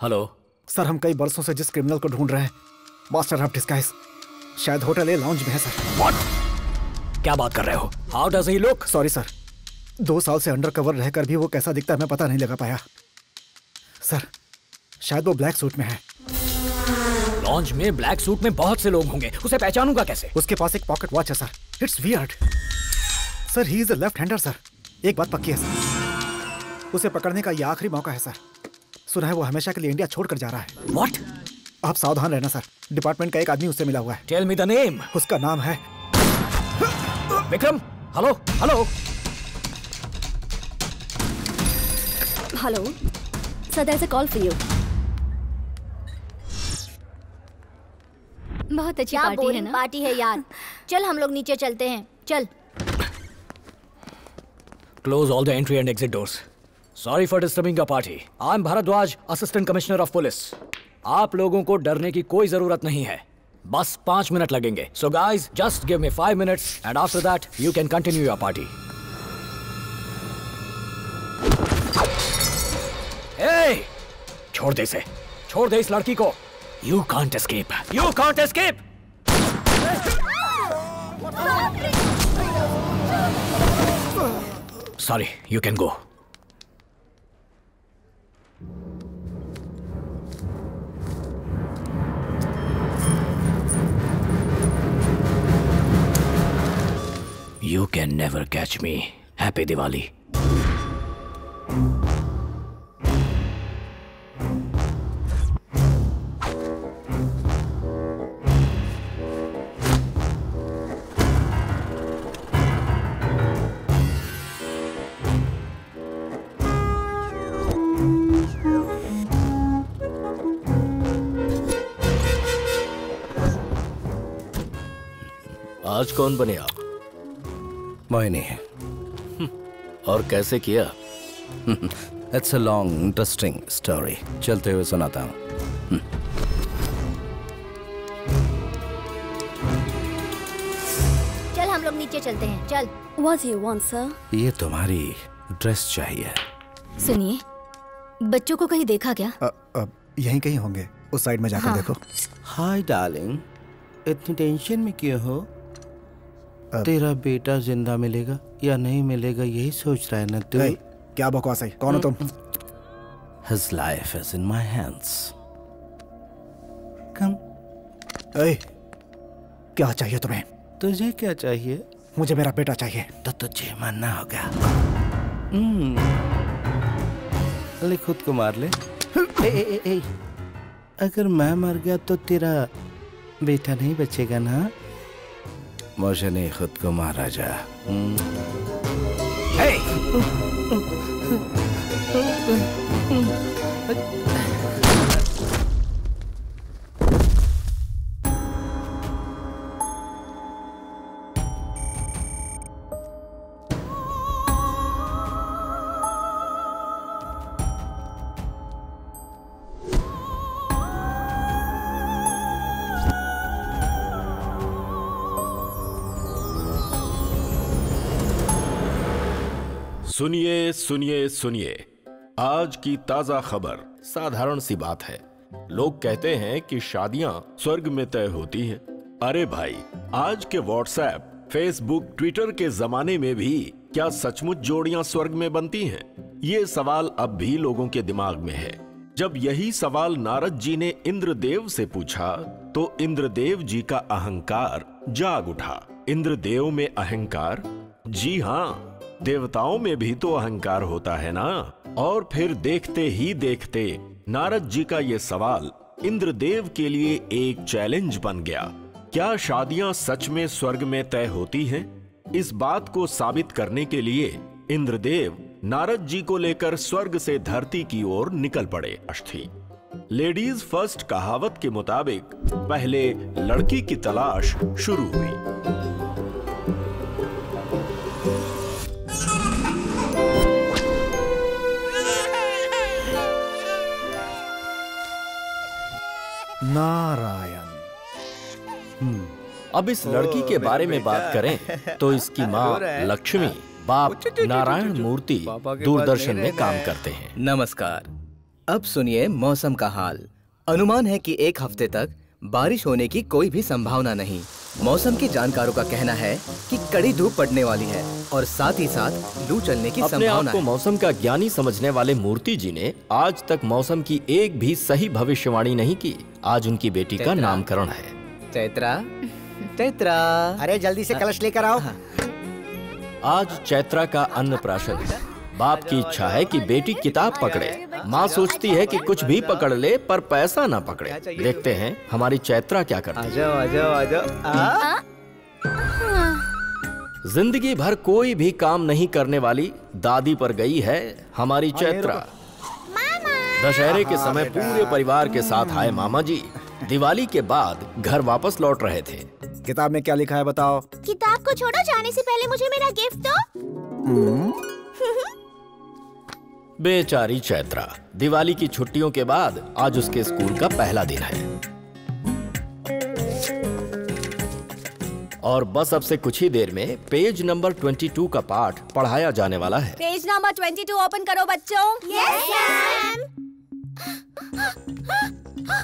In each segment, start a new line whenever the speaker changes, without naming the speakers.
Hello
sir, हम कई बरसों से जिस क्रिमिनल को ढूंढ रहे हैं, मास्टर ऑफ डिस्गाइज, शायद होटल ए लाउंज में है सर।
व्हाट? क्या बात कर रहे हो? How does he look?
Sorry sir, 2 साल से अंडर कवर रहकर भी वो कैसा दिखता है मैं पता नहीं लगा पाया। सर, शायद वो ब्लैक सूट में है।
लॉन्ज में ब्लैक सूट में बहुत से लोग होंगे, उसे पहचानूंगा कैसे?
उसके पास एक पॉकेट वॉच है sir. It's weird sir, he is a left hander sir. एक बात पक्की है सर, उसे पकड़ने का ये आखिरी मौका है सर। सुना है वो हमेशा के लिए इंडिया छोड़कर जा रहा है।
व्हाट?
आप सावधान रहना सर, डिपार्टमेंट का एक आदमी उससे मिला हुआ है।
Tell me the name.
उसका नाम है
Vikram. Hello hello
hello sir, there is a call for you. बहुत अच्छी
क्या
पार्टी है ना?
पार्टी है यार। चल हम लोग नीचे चलते हैं, चल।
Close all the entry and exit doors. Sorry for disturbing your party. I am Bhardwaj, assistant commissioner of police. आप लोगों को डरने की कोई जरूरत नहीं है, बस 5 मिनट लगेंगे। So guys, just give me 5 minutes and after that you can continue your party. Hey! छोड़ दे इसे, छोड़ दे इस लड़की को। You can't escape. You can't escape. Sorry, you can go. You can never catch me. Happy Diwali.
आज कौन बने आप?
मोहिनी।
और कैसे किया?
It's a long interesting story, चलते हुए सुनाता हूँ।
चल हम लोग नीचे चलते हैं, चल।
What do you want, sir?
ये तुम्हारी ड्रेस चाहिए।
सुनिए, बच्चों को कहीं देखा क्या?
यहीं कहीं होंगे, उस साइड में जाकर देखो।
हाय डार्लिंग, इतनी टेंशन में क्यों हो? तेरा बेटा जिंदा मिलेगा या नहीं मिलेगा यही सोच रहा है ना तू?
क्या बकवास है? कौन हो तुम?
His life is in my hands. Come.
क्या चाहिए तुम्हें?
तुझे क्या चाहिए?
मुझे मेरा बेटा चाहिए।
तो तुझे मरना होगा। ले खुद को मार ले। ए, अगर मैं मर गया तो तेरा बेटा नहीं बचेगा ना? मुझे नहीं, खुद को मारा जा।
सुनिए सुनिए सुनिए, आज की ताजा खबर। साधारण सी बात है, लोग कहते हैं कि शादियां स्वर्ग में तय होती हैं। अरे भाई, आज के व्हाट्सएप, फेसबुक, ट्विटर के जमाने में भी क्या सचमुच जोड़ियां स्वर्ग में बनती हैं? ये सवाल अब भी लोगों के दिमाग में है। जब यही सवाल नारद जी ने इंद्रदेव से पूछा तो इंद्रदेव जी का अहंकार जाग उठा। इंद्रदेव में अहंकार? जी हाँ, देवताओं में भी तो अहंकार होता है ना। और फिर देखते ही देखते नारद जी का यह सवाल इंद्रदेव के लिए एक चैलेंज बन गया। क्या शादियां सच में स्वर्ग में तय होती हैं? इस बात को साबित करने के लिए इंद्रदेव नारद जी को लेकर स्वर्ग से धरती की ओर निकल पड़े। अस्थि लेडीज फर्स्ट कहावत के मुताबिक पहले लड़की की तलाश शुरू हुई।
नारायण।
अब इस लड़की के बारे में बात करें तो इसकी माँ लक्ष्मी, बाप नारायण मूर्ति दूरदर्शन में काम करते हैं।
नमस्कार। अब सुनिए मौसम का हाल। अनुमान है कि 1 हफ्ते तक बारिश होने की कोई भी संभावना नहीं। मौसम के जानकारों का कहना है कि कड़ी धूप पड़ने वाली है और साथ ही साथ लू चलने की
अपने
संभावना
आप को
है।
मौसम का ज्ञानी समझने वाले मूर्ति जी ने आज तक मौसम की एक भी सही भविष्यवाणी नहीं की। आज उनकी बेटी का
चैत्रा।
नामकरण है।
चैत्रा, चैत्रा,
अरे जल्दी से कलश लेकर आओ।
आज चैत्रा का अन्नप्राशन है। बाप की इच्छा है कि बेटी किताब पकड़े। माँ सोचती है कि कुछ भी पकड़ ले पर पैसा ना पकड़े। देखते हैं हमारी चैत्रा क्या करती है।
आजाओ आजाओ आजाओ।
जिंदगी भर कोई भी काम नहीं करने वाली दादी पर गई है हमारी चैत्रा। दशहरे के समय पूरे परिवार के साथ आए मामा जी दिवाली के बाद घर वापस लौट रहे थे।
किताब में क्या लिखा है बताओ।
किताब को छोड़ो, जाने से पहले मुझे मेरा गिफ्ट दो।
बेचारी चैत्रा, दिवाली की छुट्टियों के बाद आज उसके स्कूल का पहला दिन है और बस अब से कुछ ही देर में पेज नंबर 22 का पाठ पढ़ाया जाने वाला है।
पेज नंबर 22 ओपन करो बच्चों। Yes ma'am.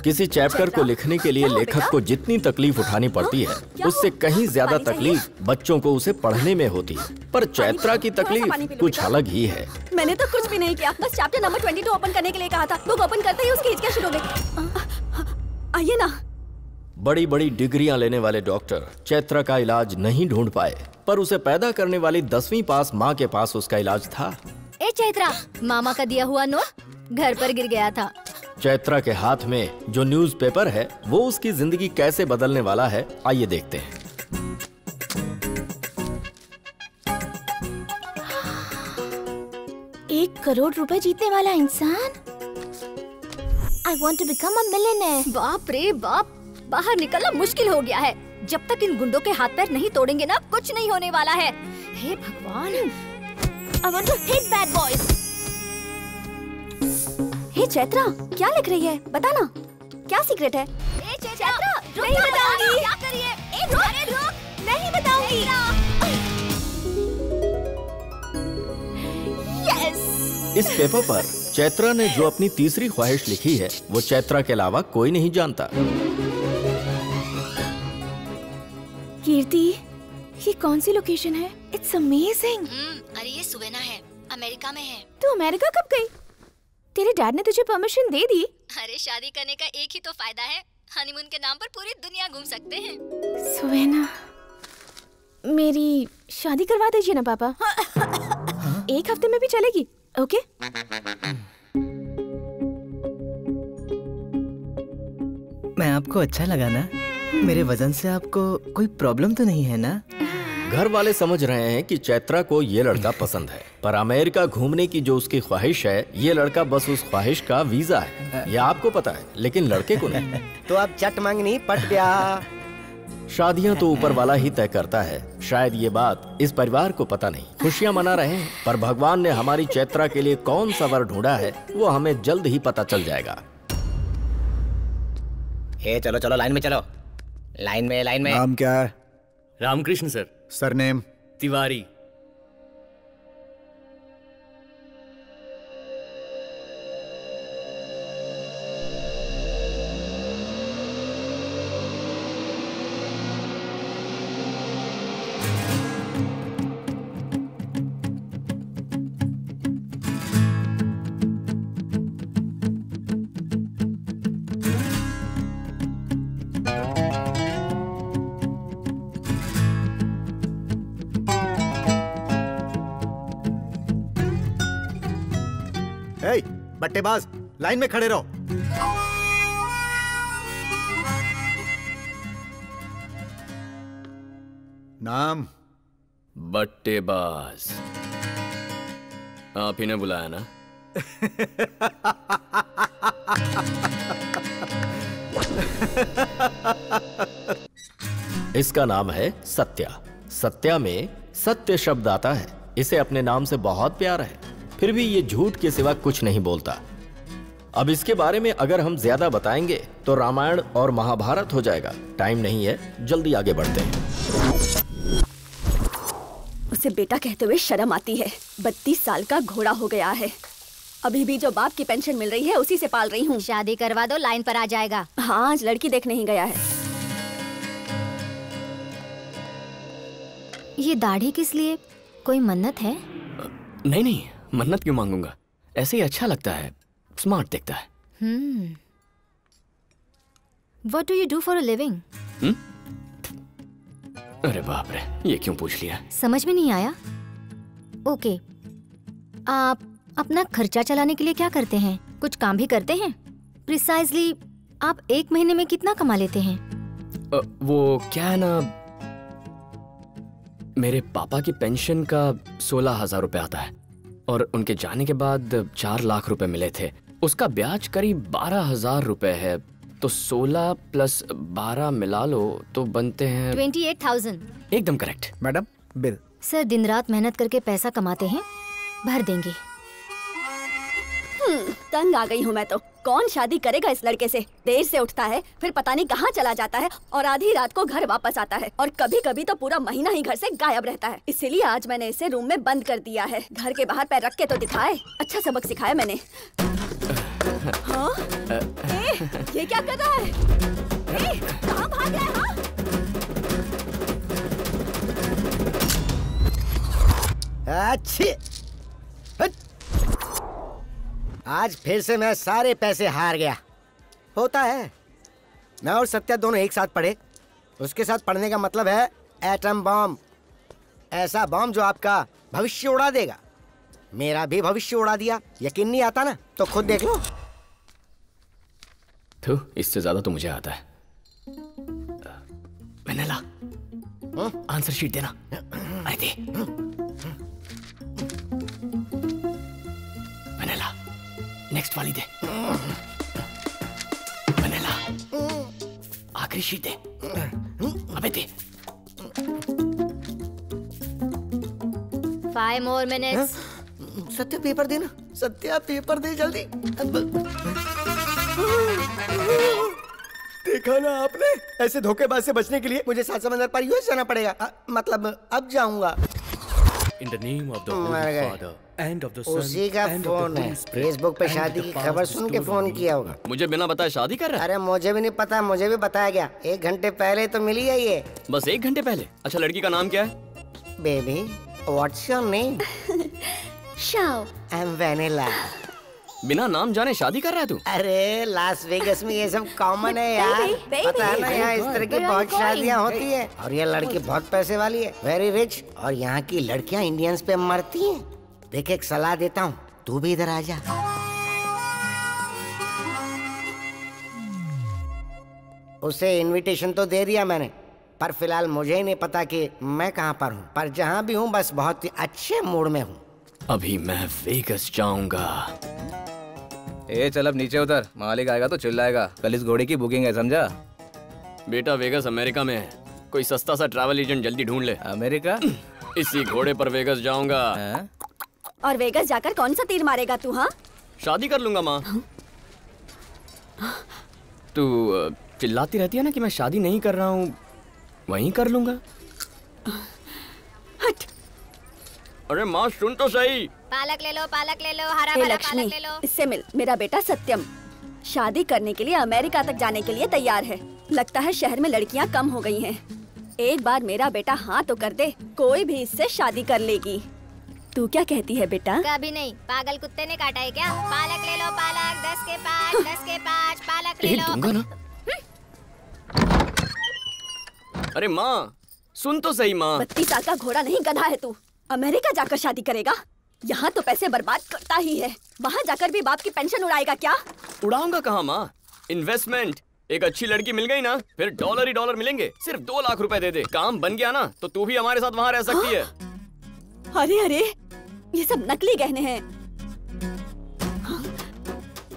किसी चैप्टर को लिखने के लिए लेखक को जितनी तकलीफ उठानी पड़ती है उससे कहीं ज्यादा तकलीफ बच्चों को उसे पढ़ने में होती है। पर चैत्रा की तकलीफ कुछ अलग ही है।
मैंने तो कुछ भी नहीं किया, बस चैप्टर नंबर 22 ओपन करने के लिए कहा था। बुक ओपन करते ही उसकी हिचकियां शुरू हो गई। आइए ना।
बड़ी बड़ी डिग्रियां लेने वाले डॉक्टर चैत्रा का इलाज नहीं ढूंढ पाए, पर उसे पैदा करने वाली 10वीं पास माँ के पास उसका इलाज था।
ए चैत्रा, मामा का दिया हुआ नोट घर पर गिर गया था।
चैत्रा के हाथ में जो न्यूज़पेपर है वो उसकी जिंदगी कैसे बदलने वाला है, आइए देखते हैं।
₹1 करोड़ जीतने वाला इंसान। I want to become a millionaire।
बाप रे बाप, बाहर निकलना मुश्किल हो गया है। जब तक इन गुंडों के हाथ पैर नहीं तोड़ेंगे ना, कुछ नहीं होने वाला है। हे भगवान।
I want to hit bad boys। हे चैत्रा, क्या लिख रही है? बता ना, क्या सीक्रेट है?
ए चैत्रा,
नहीं बताऊंगी।
क्या करिए?
अरे रुक, नहीं बताऊंगी। यस।
इस पेपर पर चैत्रा ने जो अपनी तीसरी ख्वाहिश लिखी है वो चैत्रा के अलावा कोई नहीं जानता।
कीर्ति, ये कौन सी लोकेशन है? It's amazing.
अरे ये सुवेना है, अमेरिका में है।
तू अमेरिका कब गई? तेरे डैड ने तुझे परमिशन दे दी?
अरे शादी करने का एक ही तो फायदा है, हनीमून के नाम पर पूरी दुनिया घूम सकते हैं।
सुवेना, मेरी शादी करवा दीजिए ना पापा। 1 हफ्ते में भी चलेगी, ओके?
मैं आपको अच्छा लगा ना? मेरे वजन से आपको कोई प्रॉब्लम तो नहीं है ना?
घर वाले समझ रहे हैं कि चैत्रा को ये लड़का पसंद है, पर अमेरिका घूमने की जो उसकी ख्वाहिश है ये लड़का बस उस ख्वाहिश का वीजा है। ये आपको पता है, लेकिन लड़के को नहीं।
तो अब चट मांगनी पट गया।
शादियां तो ऊपर वाला ही तय करता है। शायद ये बात इस परिवार को पता नहीं। खुशियां मना रहे हैं, पर भगवान ने हमारी चैत्रा के लिए कौन सा वर ढूंढा है वो हमें जल्द ही पता चल जाएगा।
हे चलो चलो, लाइन में चलो। लाइन में
नाम क्या है?
रामकृष्ण सर।
सरनेम?
तिवारी।
बट्टेबाज, लाइन में खड़े रहो। नाम?
बट्टेबाज। आप ही ने बुलाया ना?
इसका नाम है सत्या। सत्या में सत्य शब्द आता है। इसे अपने नाम से बहुत प्यार है, फिर भी ये झूठ के सिवा कुछ नहीं बोलता। अब इसके बारे में अगर हम ज्यादा बताएंगे तो रामायण और महाभारत हो जाएगा। टाइम नहीं है, जल्दी आगे बढ़ते हैं।
उसे बेटा कहते हुए शर्म आती है। 32 साल का घोड़ा हो गया है।
अभी भी जो बाप की पेंशन मिल रही है उसी से पाल रही हूँ।
शादी करवा दो, लाइन पर आ जाएगा।
हाँ, आज लड़की देखने ही गया है।
ये दाढ़ी किस लिए? कोई मन्नत है?
नहीं नहीं, मन्नत क्यों मांगूंगा, ऐसे ही अच्छा लगता है, स्मार्ट दिखता है।
What do you do for a living?
अरे बाप रे, ये क्यों पूछ लिया?
समझ में नहीं आया? ओके, आप अपना खर्चा चलाने के लिए क्या करते हैं? कुछ काम भी करते हैं? प्रिसाइजली आप एक महीने में कितना कमा लेते हैं?
वो क्या है ना, मेरे पापा की पेंशन का 16,000 रुपए आता है और उनके जाने के बाद 4 लाख रुपए मिले थे। उसका ब्याज करीब 12,000 रुपए है, तो 16 प्लस 12 मिला लो तो बनते हैं
28,000।
एकदम करेक्ट।
Madam bill.
सर दिन रात मेहनत करके पैसा कमाते हैं, भर देंगे।
तंग आ गई हूँ मैं तो। कौन शादी करेगा इस लड़के से? देर से उठता है, फिर पता नहीं कहाँ चला जाता है और आधी रात को घर वापस आता है और कभी कभी तो पूरा महीना ही घर से गायब रहता है। इसीलिए आज मैंने इसे रूम में बंद कर दिया है। घर के बाहर पैर रख के तो दिखाए, अच्छा सबक सिखाया मैंने। हाँ? ये क्या कर रहा है? कहाँ भाग गया है?
अच्छी, आज फिर से मैं सारे पैसे हार गया। होता है, मैं और सत्या दोनों एक साथ पढ़े। उसके साथ पढ़ने का मतलब है एटम बॉम्ब, ऐसा बॉम्ब जो आपका भविष्य उड़ा देगा। मेरा भी भविष्य उड़ा दिया। यकीन नहीं आता ना तो खुद देख लो।
तो इससे ज्यादा तो मुझे आता है। वेनेला, आंसर शीट देना। अरे दे। वेनेला, नेक्स्ट वाली दे। वेनेला, आखिरी शीट दे। अबे दे।
5 more minutes।
सत्या पेपर देना, सत्या पेपर दे जल्दी। देखा ना आपने, ऐसे धोखेबाज से बचने के लिए मुझे 7 समंदर पार यूएस जाना पड़ेगा। मतलब अब जाऊंगा।
In the name of the Holy Father and of the Son
उसी का फोन है। फेसबुक पे शादी की खबर सुन के फोन किया होगा।
मुझे बिना बताए शादी कर रहा है?
अरे मुझे भी नहीं पता, मुझे भी बताया गया। 1 घंटे पहले तो मिली है ये।
बस 1 घंटे पहले? अच्छा, लड़की का नाम क्या है?
Baby, what's your name?
Shao.
I am vanilla.
बिना नाम जाने शादी कर रहा है तू?
अरे लास वेगस में ये सब कॉमन है यार। पता है ना, यहाँ इस तरह की बहुत शादियाँ होती है और ये लड़की बहुत पैसे वाली है, वेरी रिच। और यहाँ की लड़कियाँ इंडियंस पे मरती हैं। देख, एक सलाह देता हूँ, तू भी इधर आ जा। उसे इनविटेशन तो दे दिया मैंने, पर फिलहाल मुझे ही नहीं पता कि मैं कहाँ पर हूँ। पर जहाँ भी हूँ बस बहुत ही अच्छे मूड में हूँ।
अभी मैं वेगस जाऊंगा।
ए चल अब नीचे उतर, मालिक आएगा तो चिल्लाएगा। कल इस घोड़े की बुकिंग है, समझा?
बेटा वेगस अमेरिका में है, कोई सस्ता सा ट्रैवल एजेंट जल्दी ढूंढ ले।
अमेरिका?
इसी घोड़े पर वेगस जाऊंगा।
और वेगस जाकर कौन सा तीर मारेगा तू? हाँ,
शादी कर लूंगा माँ। तू चिल्लाती रहती है ना कि मैं शादी नहीं कर रहा हूँ, वहीं कर लूंगा।
हट।
अरे माँ सुन तो सही।
पालक ले लो, पालक ले लो, हरा
हे
भरा
लक्ष्मी,
पालक ले लो।
इससे मिल। मेरा बेटा सत्यम शादी करने के लिए अमेरिका तक जाने के लिए तैयार है। लगता है शहर में लड़कियां कम हो गई हैं। एक बार मेरा बेटा हाँ तो कर दे, कोई भी इससे शादी कर लेगी। तू क्या कहती है बेटा?
कभी नहीं, पागल कुत्ते ने काटा है क्या? पालक ले लो, पालक 10 के 5, 10 के 5 पालक ले लो।
दूंगा ना। अरे माँ सुन तो सही माँ।
32 साल का घोड़ा नहीं, गधा है तू। अमेरिका जाकर शादी करेगा? यहाँ तो पैसे बर्बाद करता ही है, वहाँ जाकर भी बाप की पेंशन उड़ाएगा क्या?
उड़ाऊंगा कहाँ माँ, इन्वेस्टमेंट। एक अच्छी लड़की मिल गई ना, फिर डॉलर ही डॉलर मिलेंगे। सिर्फ 2 लाख रुपए दे दे, काम बन गया ना, तो तू भी हमारे साथ वहाँ रह सकती है।
अरे अरे, ये सब नकली गहने हैं।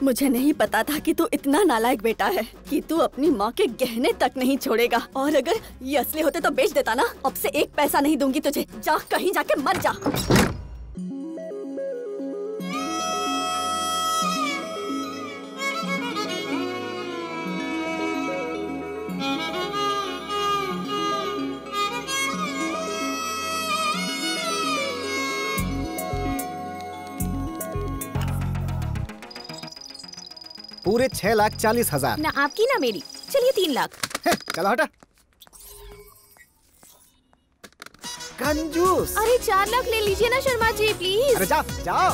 मुझे नहीं पता था कि तू इतना नालायक बेटा है कि तू अपनी माँ के गहने तक नहीं छोड़ेगा। और अगर ये असली होते तो बेच देता ना। अब से 1 पैसा नहीं दूंगी तुझे, जा कहीं जाके मर जा।
पूरे 6,40,000।
ना आपकी ना मेरी। चलिए 3 लाख।
चलो हटा। कंजूस।
अरे 4 लाख ले लीजिए ना शर्मा जी प्लीज।
अरे जाओ जाओ।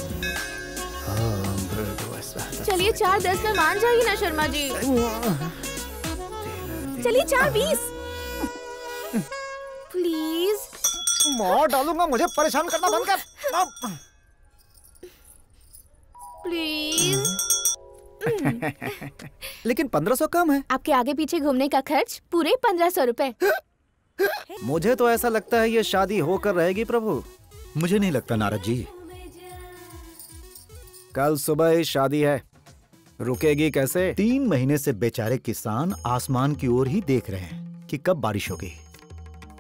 चलिए 4,10 में मान जाइए ना शर्मा जी। चलिए 4,20 प्लीज।
मार डालूंगा, मुझे परेशान करना बंद कर
प्लीज।
लेकिन 1500 कम है।
आपके आगे पीछे घूमने का खर्च पूरे 1500 रुपए।
मुझे तो ऐसा लगता है ये शादी होकर रहेगी प्रभु।
मुझे नहीं लगता नारद जी।
कल सुबह ही शादी है, रुकेगी कैसे?
3 महीने से बेचारे किसान आसमान की ओर ही देख रहे हैं कि कब बारिश होगी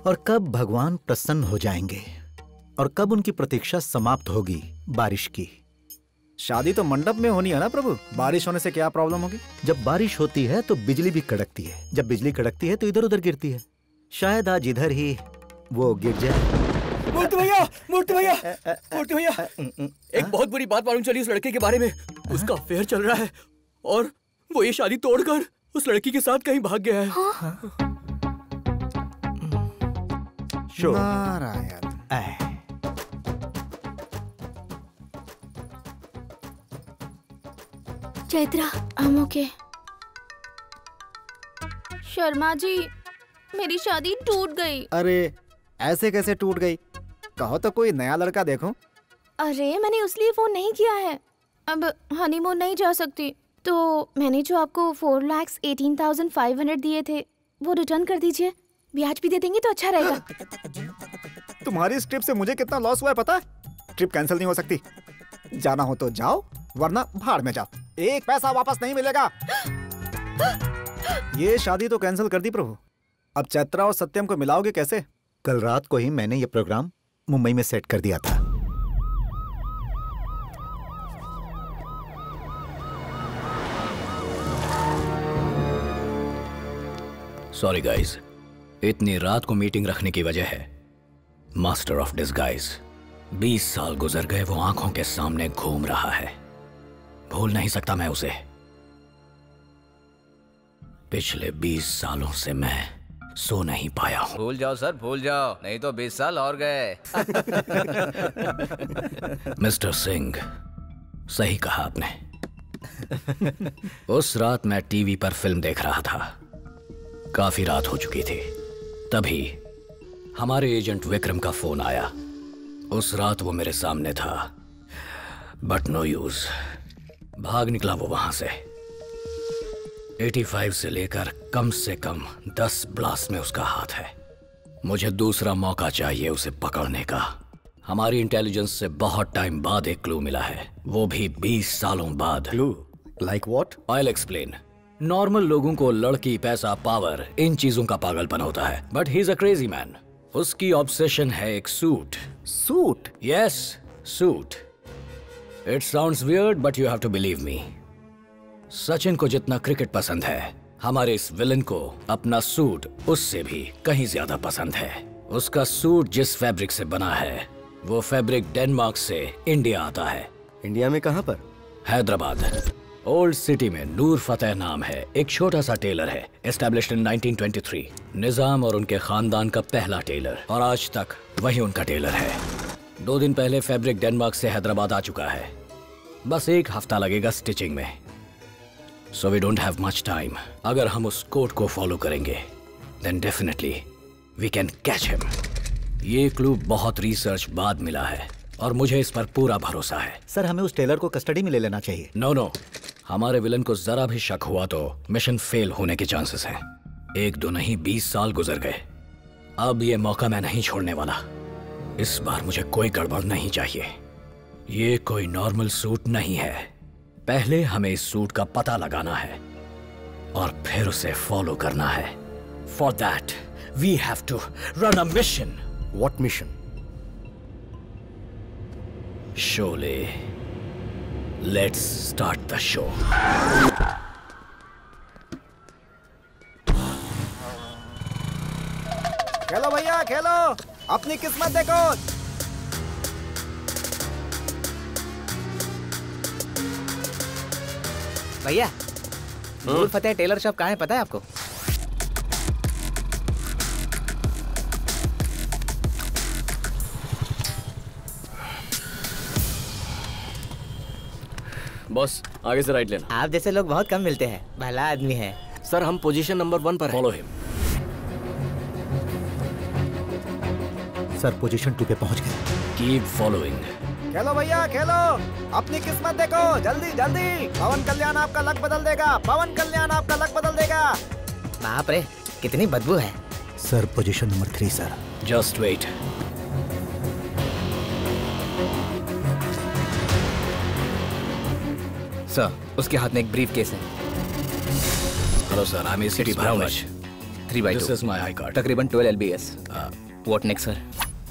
और कब भगवान प्रसन्न हो जाएंगे और कब उनकी प्रतीक्षा समाप्त होगी बारिश की।
शादी तो मंडप में होनी है ना प्रभु, बारिश होने से क्या प्रॉब्लम होगी?
जब बारिश होती है तो बिजली भी कड़कती है, जब बिजली कड़कती है तो इधर उधर गिरती है। शायद आज इधर ही वो गिर जाए।
मूर्ति भैया, मूर्ति भैया, मूर्ति भैया, एक बहुत बुरी बात मालूम चली उस लड़के के बारे में। उसका अफेयर चल रहा है और वो ये शादी तोड़कर उस लड़की के साथ कहीं भाग गया है।
नारायण।
Chaitra, I'm okay। शर्मा जी, मेरी शादी टूट गई।
अरे ऐसे कैसे टूट गई? कहो तो कोई नया लड़का देखो।
अरे मैंने उसलिए फोन नहीं किया है, अब हनीमून नहीं जा सकती, तो मैंने जो आपको 4,18,500 दिए थे वो रिटर्न कर दीजिए। ब्याज भी दे देंगे तो अच्छा रहेगा।
तुम्हारी इस ट्रिप से मुझे कितना लॉस हुआ है पता है? ट्रिप कैंसिल नहीं हो सकती। जाना हो तो जाओ, वरना भाड़ में जाओ, 1 पैसा वापस नहीं मिलेगा। ये शादी तो कैंसिल कर दी प्रभु। अब चैत्रा और सत्यम को मिलाओगे कैसे?
कल रात को ही मैंने ये प्रोग्राम मुंबई में सेट कर दिया था।
सॉरी गाइस, इतनी रात को मीटिंग रखने की वजह है मास्टर ऑफ डिस्गाइज। 20 साल गुजर गए, वो आंखों के सामने घूम रहा है। भूल नहीं सकता मैं उसे। पिछले 20 सालों से मैं सो नहीं पाया हूं।
भूल जाओ सर, भूल जाओ, नहीं तो 20 साल और गए।
मिस्टर सिंह, सही कहा आपने। उस रात मैं टीवी पर फिल्म देख रहा था, काफी रात हो चुकी थी। तभी हमारे एजेंट विक्रम का फोन आया। उस रात वो मेरे सामने था, बट नो यूज। भाग निकला वो वहां से। 85 से लेकर कम से कम 10 ब्लास्ट में उसका हाथ है। मुझे दूसरा मौका चाहिए उसे पकड़ने का। हमारी इंटेलिजेंस से बहुत टाइम बाद एक क्लू मिला है, वो भी 20 सालों बाद।
Clue like what?
I'll explain। Normal लोगों को लड़की, पैसा, पावर, इन चीजों का पागलपन होता है, but he is a crazy man. उसकी ऑब्सेशन है एक suit.
Suit?
Yes, suit. It sounds weird but you have to believe me. Sachin को जितना क्रिकेट पसंद है, हमारे इस विलन को अपना सूट उससे भी कहीं ज्यादा पसंद है। उसका सूट जिस फैब्रिक से बना है, वो फैब्रिक डेनमार्क से इंडिया आता है।
इंडिया में कहाँ पर?
हैदराबाद। ओल्ड सिटी में नूर फतेह नाम है, एक छोटा सा टेलर है, एस्टैब्लिश्ड इन 1923। निजाम और उनके खानदान का पहला टेलर, और आज तक वही उनका टेलर है। 2 दिन पहले फैब्रिक डेनमार्क से हैदराबाद आ चुका है। बस 1 हफ्ता लगेगा स्टिचिंग में। So we don't have much time. अगर हम उस कोड को फॉलो करेंगे, then definitely we can catch him. ये क्लू बहुत रिसर्च बाद मिला है और मुझे इस पर पूरा भरोसा है।
सर, हमें उस टेलर को कस्टडी में ले लेना चाहिए।
नो, हमारे विलन को जरा भी शक हुआ तो मिशन फेल होने के चांसेस हैं। 1-2 नहीं, 20 साल गुजर गए। अब ये मौका मैं नहीं छोड़ने वाला। इस बार मुझे कोई गड़बड़ नहीं चाहिए। ये कोई नॉर्मल सूट नहीं है। पहले हमें इस सूट का पता लगाना है और फिर उसे फॉलो करना है। For that we have to run a mission.
What mission?
Sholay, let's start the show.
खेलो भैया खेलो, अपनी किस्मत देखो।
भैया
नूर फतेह टेलर शॉप कहाँ है पता है आपको?
बॉस आगे से राइट लेना।
आप जैसे लोग बहुत कम मिलते हैं, भला आदमी है।
सर हम पोजीशन नंबर 1 पर हैं।
Follow him.
सर पोजीशन 2 पे पहुंच गए।
Keep following.
खेलो भैया खेलो, अपनी किस्मत देखो, जल्दी जल्दी। पवन कल्याण आपका लक बदल देगा, पवन कल्याण आपका लक बदल देगा।
बाप रे कितनी बदबू है।
Sir position number 3 sir.
Just wait.
Sir उसके हाथ में एक ब्रीफ केस है।
Hello sir, I am ACT Bhardwaj.
3/2।
This is my I card.
तकरीबन 12 LBS। What next sir?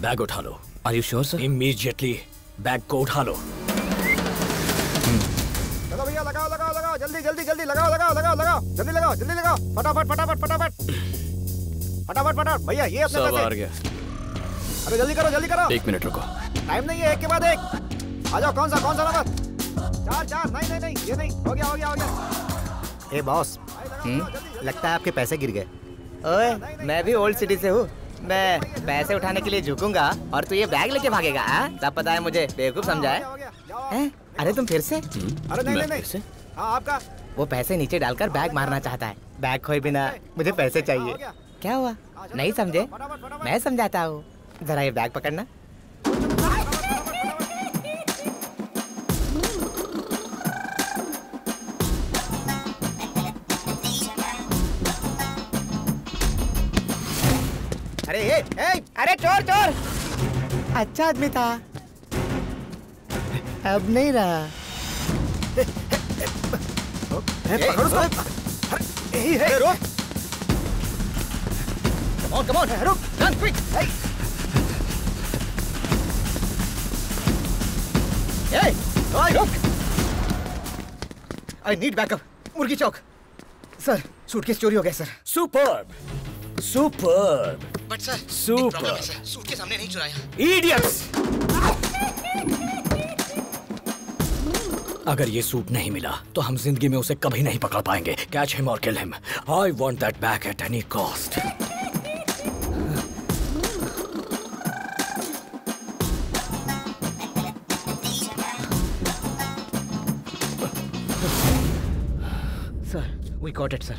Bag उठा लो।
Are you sure sir?
Immediately bag को उठा लो।
चलो भैया लगाओ लगाओ लगाओ, जल्दी जल्दी जल्दी लगाओ लगाओ लगाओ लगाओ, जल्दी लगाओ जल्दी लगाओ, फटाफट फटाफट फटाफट फटाफट फटाफट। भैया ये अपने
सब आ
पैसे।
गया।
अरे जल्दी करो जल्दी करो।
1 मिनट रुको।
टाइम नहीं है, एक के बाद एक। आ जाओ, कौन सा नंबर? 4 नहीं नहीं नहीं, ये नहीं, हो गया हो गया हो गया।
ए बॉस, लगता है आपके पैसे गिर गए।
ओए मैं भी ओल्ड सिटी से हूँ। मैं पैसे उठाने के लिए झुकूंगा और तू ये बैग लेके भागेगा? सब पता है मुझे, बेवकूफ समझा है? अरे तुम फिर से?
अरे नहीं नहीं नहीं, हाँ आपका।
वो पैसे नीचे डालकर बैग मारना चाहता है। बैग खोए बिना मुझे पैसे चाहिए। क्या हुआ, नहीं समझे? मैं समझाता हूँ, जरा ये बैग पकड़ना। अरे अरे चोर चोर! अच्छा आदमी था, अब नहीं रहा।
पकड़ उसको। अरे रुक।
Come on, रुक, run quick! Hey, रुक! I need backup. मुर्गी चौक। सर, सूटकेस चोरी हो गया sir.
Superb, superb.
But sir,
super.
Suitcase हमने नहीं चुराया।
इडियट्स! अगर ये सूट नहीं मिला तो हम जिंदगी में उसे कभी नहीं पकड़ पाएंगे। कैच हिम और kill him. I want that back at any cost.
Sir, we got it, sir.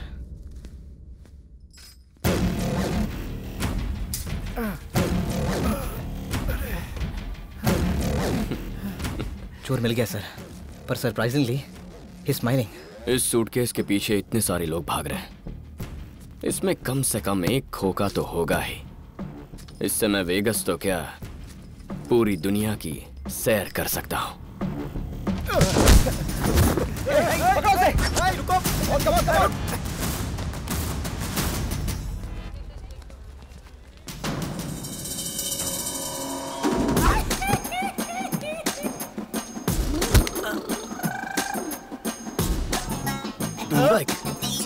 चोर मिल गया सर, पर सरप्राइजिंगली ही स्माइलिंग।
इस सूटकेस के पीछे इतने सारे लोग भाग रहे हैं, इसमें कम से कम एक खोका तो होगा ही। इससे मैं वेगस तो क्या पूरी दुनिया की सैर कर सकता हूँ।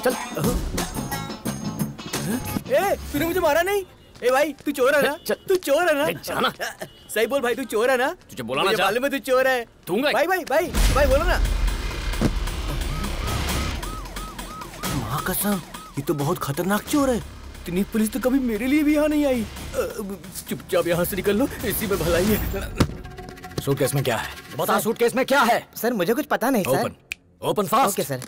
चल। तूने मुझे मारा नहीं? ए भाई तू चोर है ना? तू चोर है ना?
जाना।
सही बोल भाई, तू चोर है ना?
तुझे बोला ना
मुझे
जा।
मालूम है तू चोर है।
दूंगा।
भाई भाई भाई भाई बोलो ना।
माँ कसम, ये तो बहुत खतरनाक चोर है।
इतनी पुलिस तो कभी मेरे लिए भी यहाँ नहीं आई। चुपचाप यहाँ से निकल लो, इसी में भलाई है।
सूटकेस में क्या है? बता, सूटकेस में क्या है?
सर मुझे कुछ पता नहीं sir.
Open fast.
Okay sir.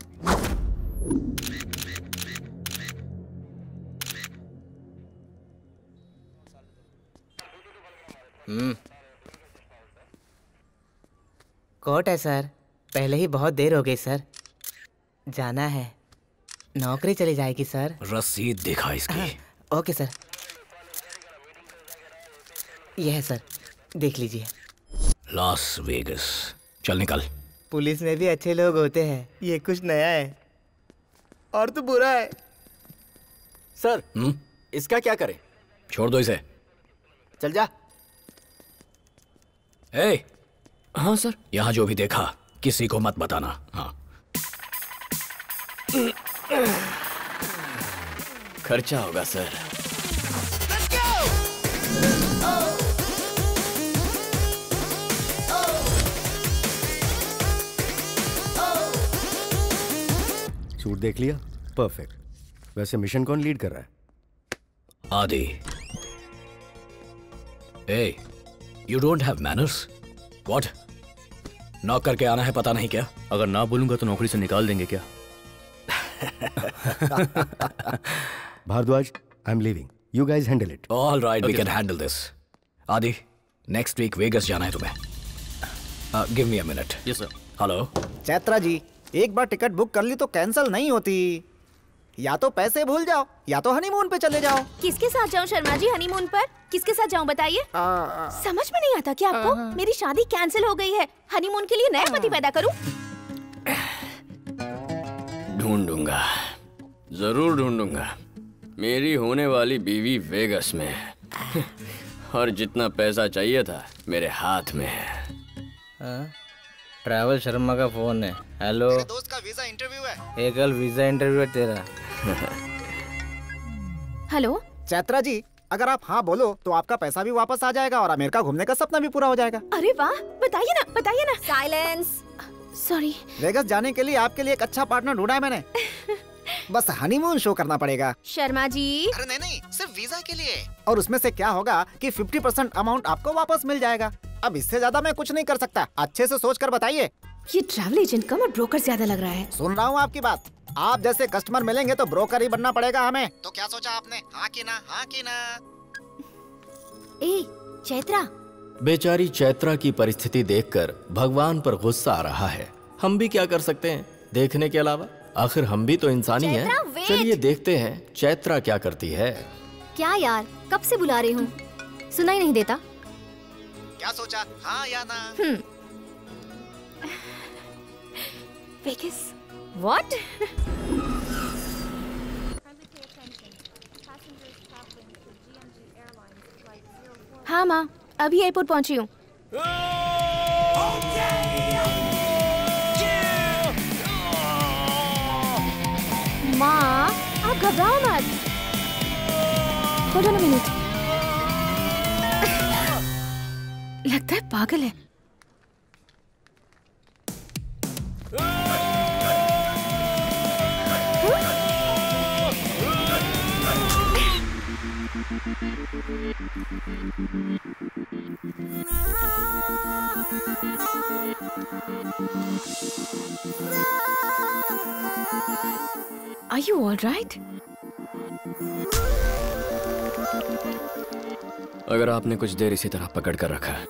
Court है सर, पहले ही बहुत देर हो गई सर, जाना है, नौकरी चली जाएगी सर।
रसीद दिखा इसकी।
ओके सर, यह है सर, देख लीजिए।
Las Vegas. चल निकल।
पुलिस में भी अच्छे लोग होते हैं, ये कुछ नया है और तो बुरा है।
सर इसका क्या करें?
छोड़ दो इसे।
चल जा।
ए,
हाँ सर।
यहाँ जो भी देखा किसी को मत बताना। हाँ।
खर्चा होगा सर।
सूट देख लिया? परफेक्ट। वैसे मिशन कौन लीड कर रहा है?
आदि। Hey, you don't have manners? What? Knock करके आना है पता नहीं क्या?
अगर ना बोलूंगा तो नौकरी से निकाल देंगे क्या?
Bhardwaj, I am leaving, you guys handle it.
All right, we can handle this. Adi, next week Vegas जाना है तुम्हें। Give me a minute.
Yes sir.
Hello.
Chaitra ji, एक बार टिकट बुक कर ली तो कैंसिल नहीं होती। या तो पैसे भूल जाओ या तो हनीमून पे चले जाओ।
किसके साथ जाऊं शर्मा जी हनीमून पर? किसके साथ जाऊं बताइए? समझ में नहीं आता क्या आपको? मेरी शादी कैंसिल हो गई है, हनीमून के लिए नया पति पैदा करूं?
ढूंढूंगा, जरूर ढूंढूंगा। मेरी होने वाली बीवी वेगस में है और जितना पैसा चाहिए था मेरे हाथ में है।
ट्रैवल शर्मा का फोन है। हेलो,
मेरे दोस्त का वीजा इंटरव्यू है।
एक कल वीजा इंटरव्यू है तेरा।
हेलो
चैत्रा जी, अगर आप हाँ बोलो तो आपका पैसा भी वापस आ जाएगा और अमेरिका घूमने का सपना भी पूरा हो जाएगा।
अरे वाह, बताइए ना, बताइए ना।
साइलेंस।
सॉरी।
वेगस जाने के लिए आपके लिए एक अच्छा पार्टनर ढूंढा है मैंने। बस हनीमून शो करना पड़ेगा।
शर्मा जी।
अरे नहीं, सिर्फ वीजा के लिए। और उसमें से क्या होगा कि 50% अमाउंट आपको वापस मिल जाएगा। अब इससे ज्यादा मैं कुछ नहीं कर सकता। अच्छे से सोच कर बताइए।
ये ट्रैवल एजेंट कम और ब्रोकर ज्यादा लग रहा है।
सुन रहा हूँ आपकी बात। आप जैसे कस्टमर मिलेंगे तो ब्रोकर ही बनना पड़ेगा हमें। तो क्या सोचा आपने? हाँ की ना, हाँ की ना।
ए चैत्रा।
बेचारी चैत्रा की परिस्थिति देखकर भगवान पर गुस्सा आ रहा है। हम भी क्या कर सकते हैं देखने के अलावा? आखिर हम भी तो इंसान ही हैं। चलिए देखते हैं चैत्रा क्या करती है।
क्या यार, कब से बुला रही हूँ, सुनाई नहीं देता?
क्या सोचा? हाँ या ना?
वेगस। What? हाँ माँ, अभी एयरपोर्ट पहुंची हूँ। माँ, आप घबराओ मत। Hold on a minute. लगता है पागल है। Are you all right?
अगर आपने कुछ देर इसी तरह पकड़ कर रखा है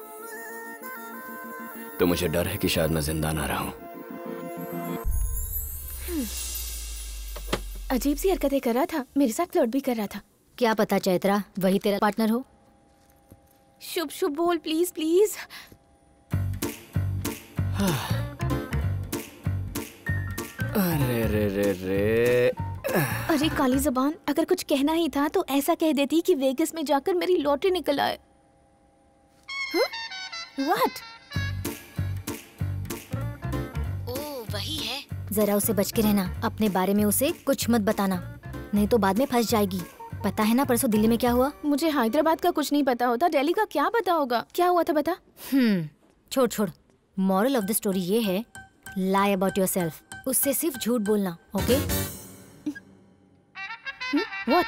तो मुझे डर है कि शायद मैं जिंदा ना रहूं।
अजीब सी हरकतें कर रहा था, मेरे साथ फ्लर्ट भी कर रहा था।
क्या पता चैत्रा वही तेरा पार्टनर हो।
शुभ शुभ बोल प्लीज प्लीज।
अरे रे रे रे।
अरे काली जबान, अगर कुछ कहना ही था तो ऐसा कह देती कि वेगस में जाकर मेरी लॉटरी निकल आए। What?
ओह वही है। जरा उसे बच के रहना, अपने बारे में उसे कुछ मत बताना, नहीं तो बाद में फंस जाएगी। पता है ना परसों दिल्ली में क्या हुआ?
मुझे हैदराबाद का कुछ नहीं पता होता, दिल्ली का क्या पता होगा? क्या हुआ था बता।
छोड़ छोड़। मॉरल ऑफ द स्टोरी ये है, लाई अबाउट योरसेल्फ। उससे सिर्फ झूठ बोलना, ओके?
What?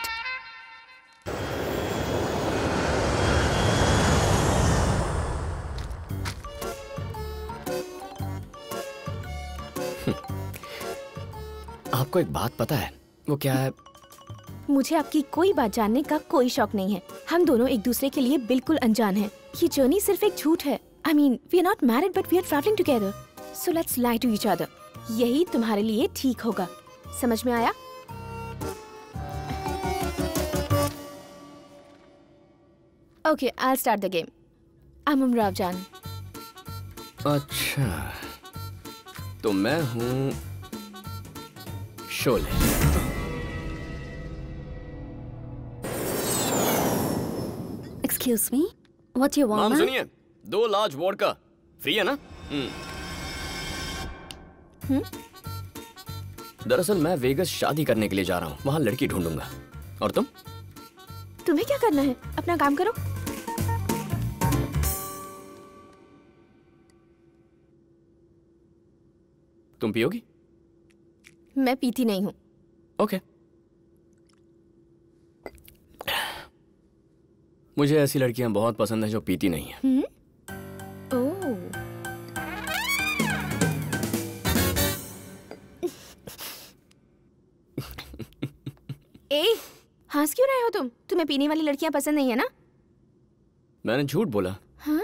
आपको एक बात पता है? वो क्या है?
मुझे आपकी कोई बात जानने का कोई शौक नहीं है। हम दोनों एक दूसरे के लिए बिल्कुल अनजान हैं। ये जर्नी सिर्फ एक झूठ है। I mean, we are not married but we are traveling together. So let's lie to each other. यही तुम्हारे लिए ठीक होगा। समझ में आया? Okay, I'll start the game. I'm Umrao जान।
अच्छा, तो मैं हूँ Sholay.
Excuse me, what you want?
नाम सुनिए, 2 लार्ज वोडका फ्री है ना? दरअसल मैं वेगस शादी करने के लिए जा रहा हूँ, वहाँ लड़की ढूंढूंगा। और तुम?
तुम्हें क्या करना है? अपना काम करो।
तुम पियोगी?
मैं पीती नहीं हूँ।
ओके। मुझे ऐसी लड़कियां बहुत पसंद है जो पीती नहीं है।
ओह। ए, हंस क्यों रहे हो तुम? तुम्हें पीने वाली लड़कियां पसंद नहीं है ना?
मैंने झूठ बोला।
हाँ?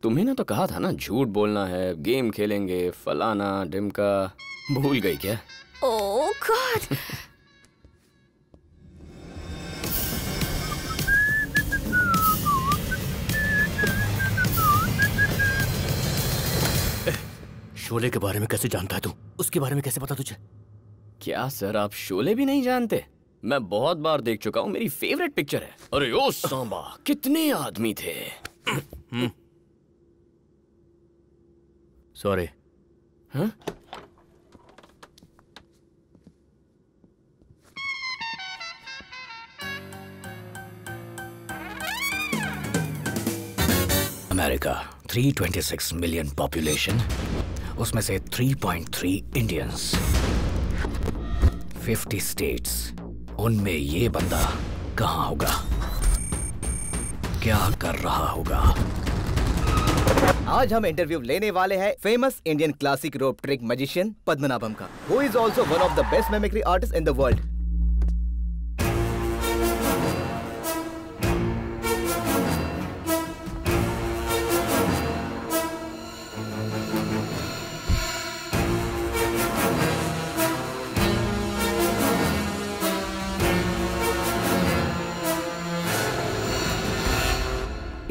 तुम्हें ना तो कहा था ना झूठ बोलना है, गेम खेलेंगे, फलाना ढिमका। भूल गई क्या?
ओह गॉड।
शोले के बारे में कैसे जानता है तू? उसके बारे में कैसे पता तुझे?
क्या सर, आप शोले भी नहीं जानते? मैं बहुत बार देख चुका हूँ, मेरी फेवरेट पिक्चर है। अरे ओ सांबा, कितने आदमी थे।
सॉरी।
हाँ?
अमेरिका 326 मिलियन पॉपुलेशन, उसमें से 3.3 इंडियंस, 50 स्टेट्स। उनमें ये बंदा कहाँ होगा? क्या कर रहा होगा?
आज हम इंटरव्यू लेने वाले हैं famous Indian classic rope trick magician Padmanabham का, who is also one of the best mimicry artist in the world.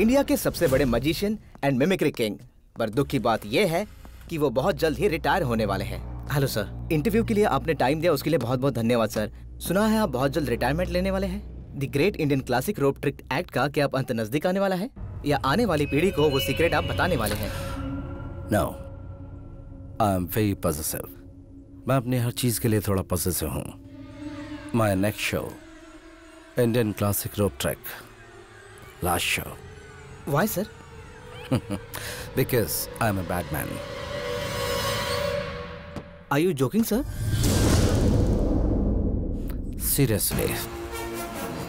India के सबसे बड़े मैजिशियन एंड मिमिक्री किंग, पर दुख की बात यह है कि वो बहुत जल्द ही रिटायर होने वाले हैं। हेलो सर, इंटरव्यू के लिए आपने टाइम दिया उसके लिए बहुत बहुत धन्यवाद सर। सुना है आप बहुत जल्द रिटायरमेंट लेने वाले हैं। The great Indian classic rope trick act का क्या आप अंत नजदीक आने वाला है, या आने वाली पीढ़ी को वो सीक्रेट आप बताने वाले हैं?
No, I am very positive. मैं अपनी हर चीज के लिए थोड़ा पॉजिटिव हूँ। My next show Indian classic rope trick, last show.
Why, sir?
Because I'm a bad man.
Are you joking, sir?
Seriously,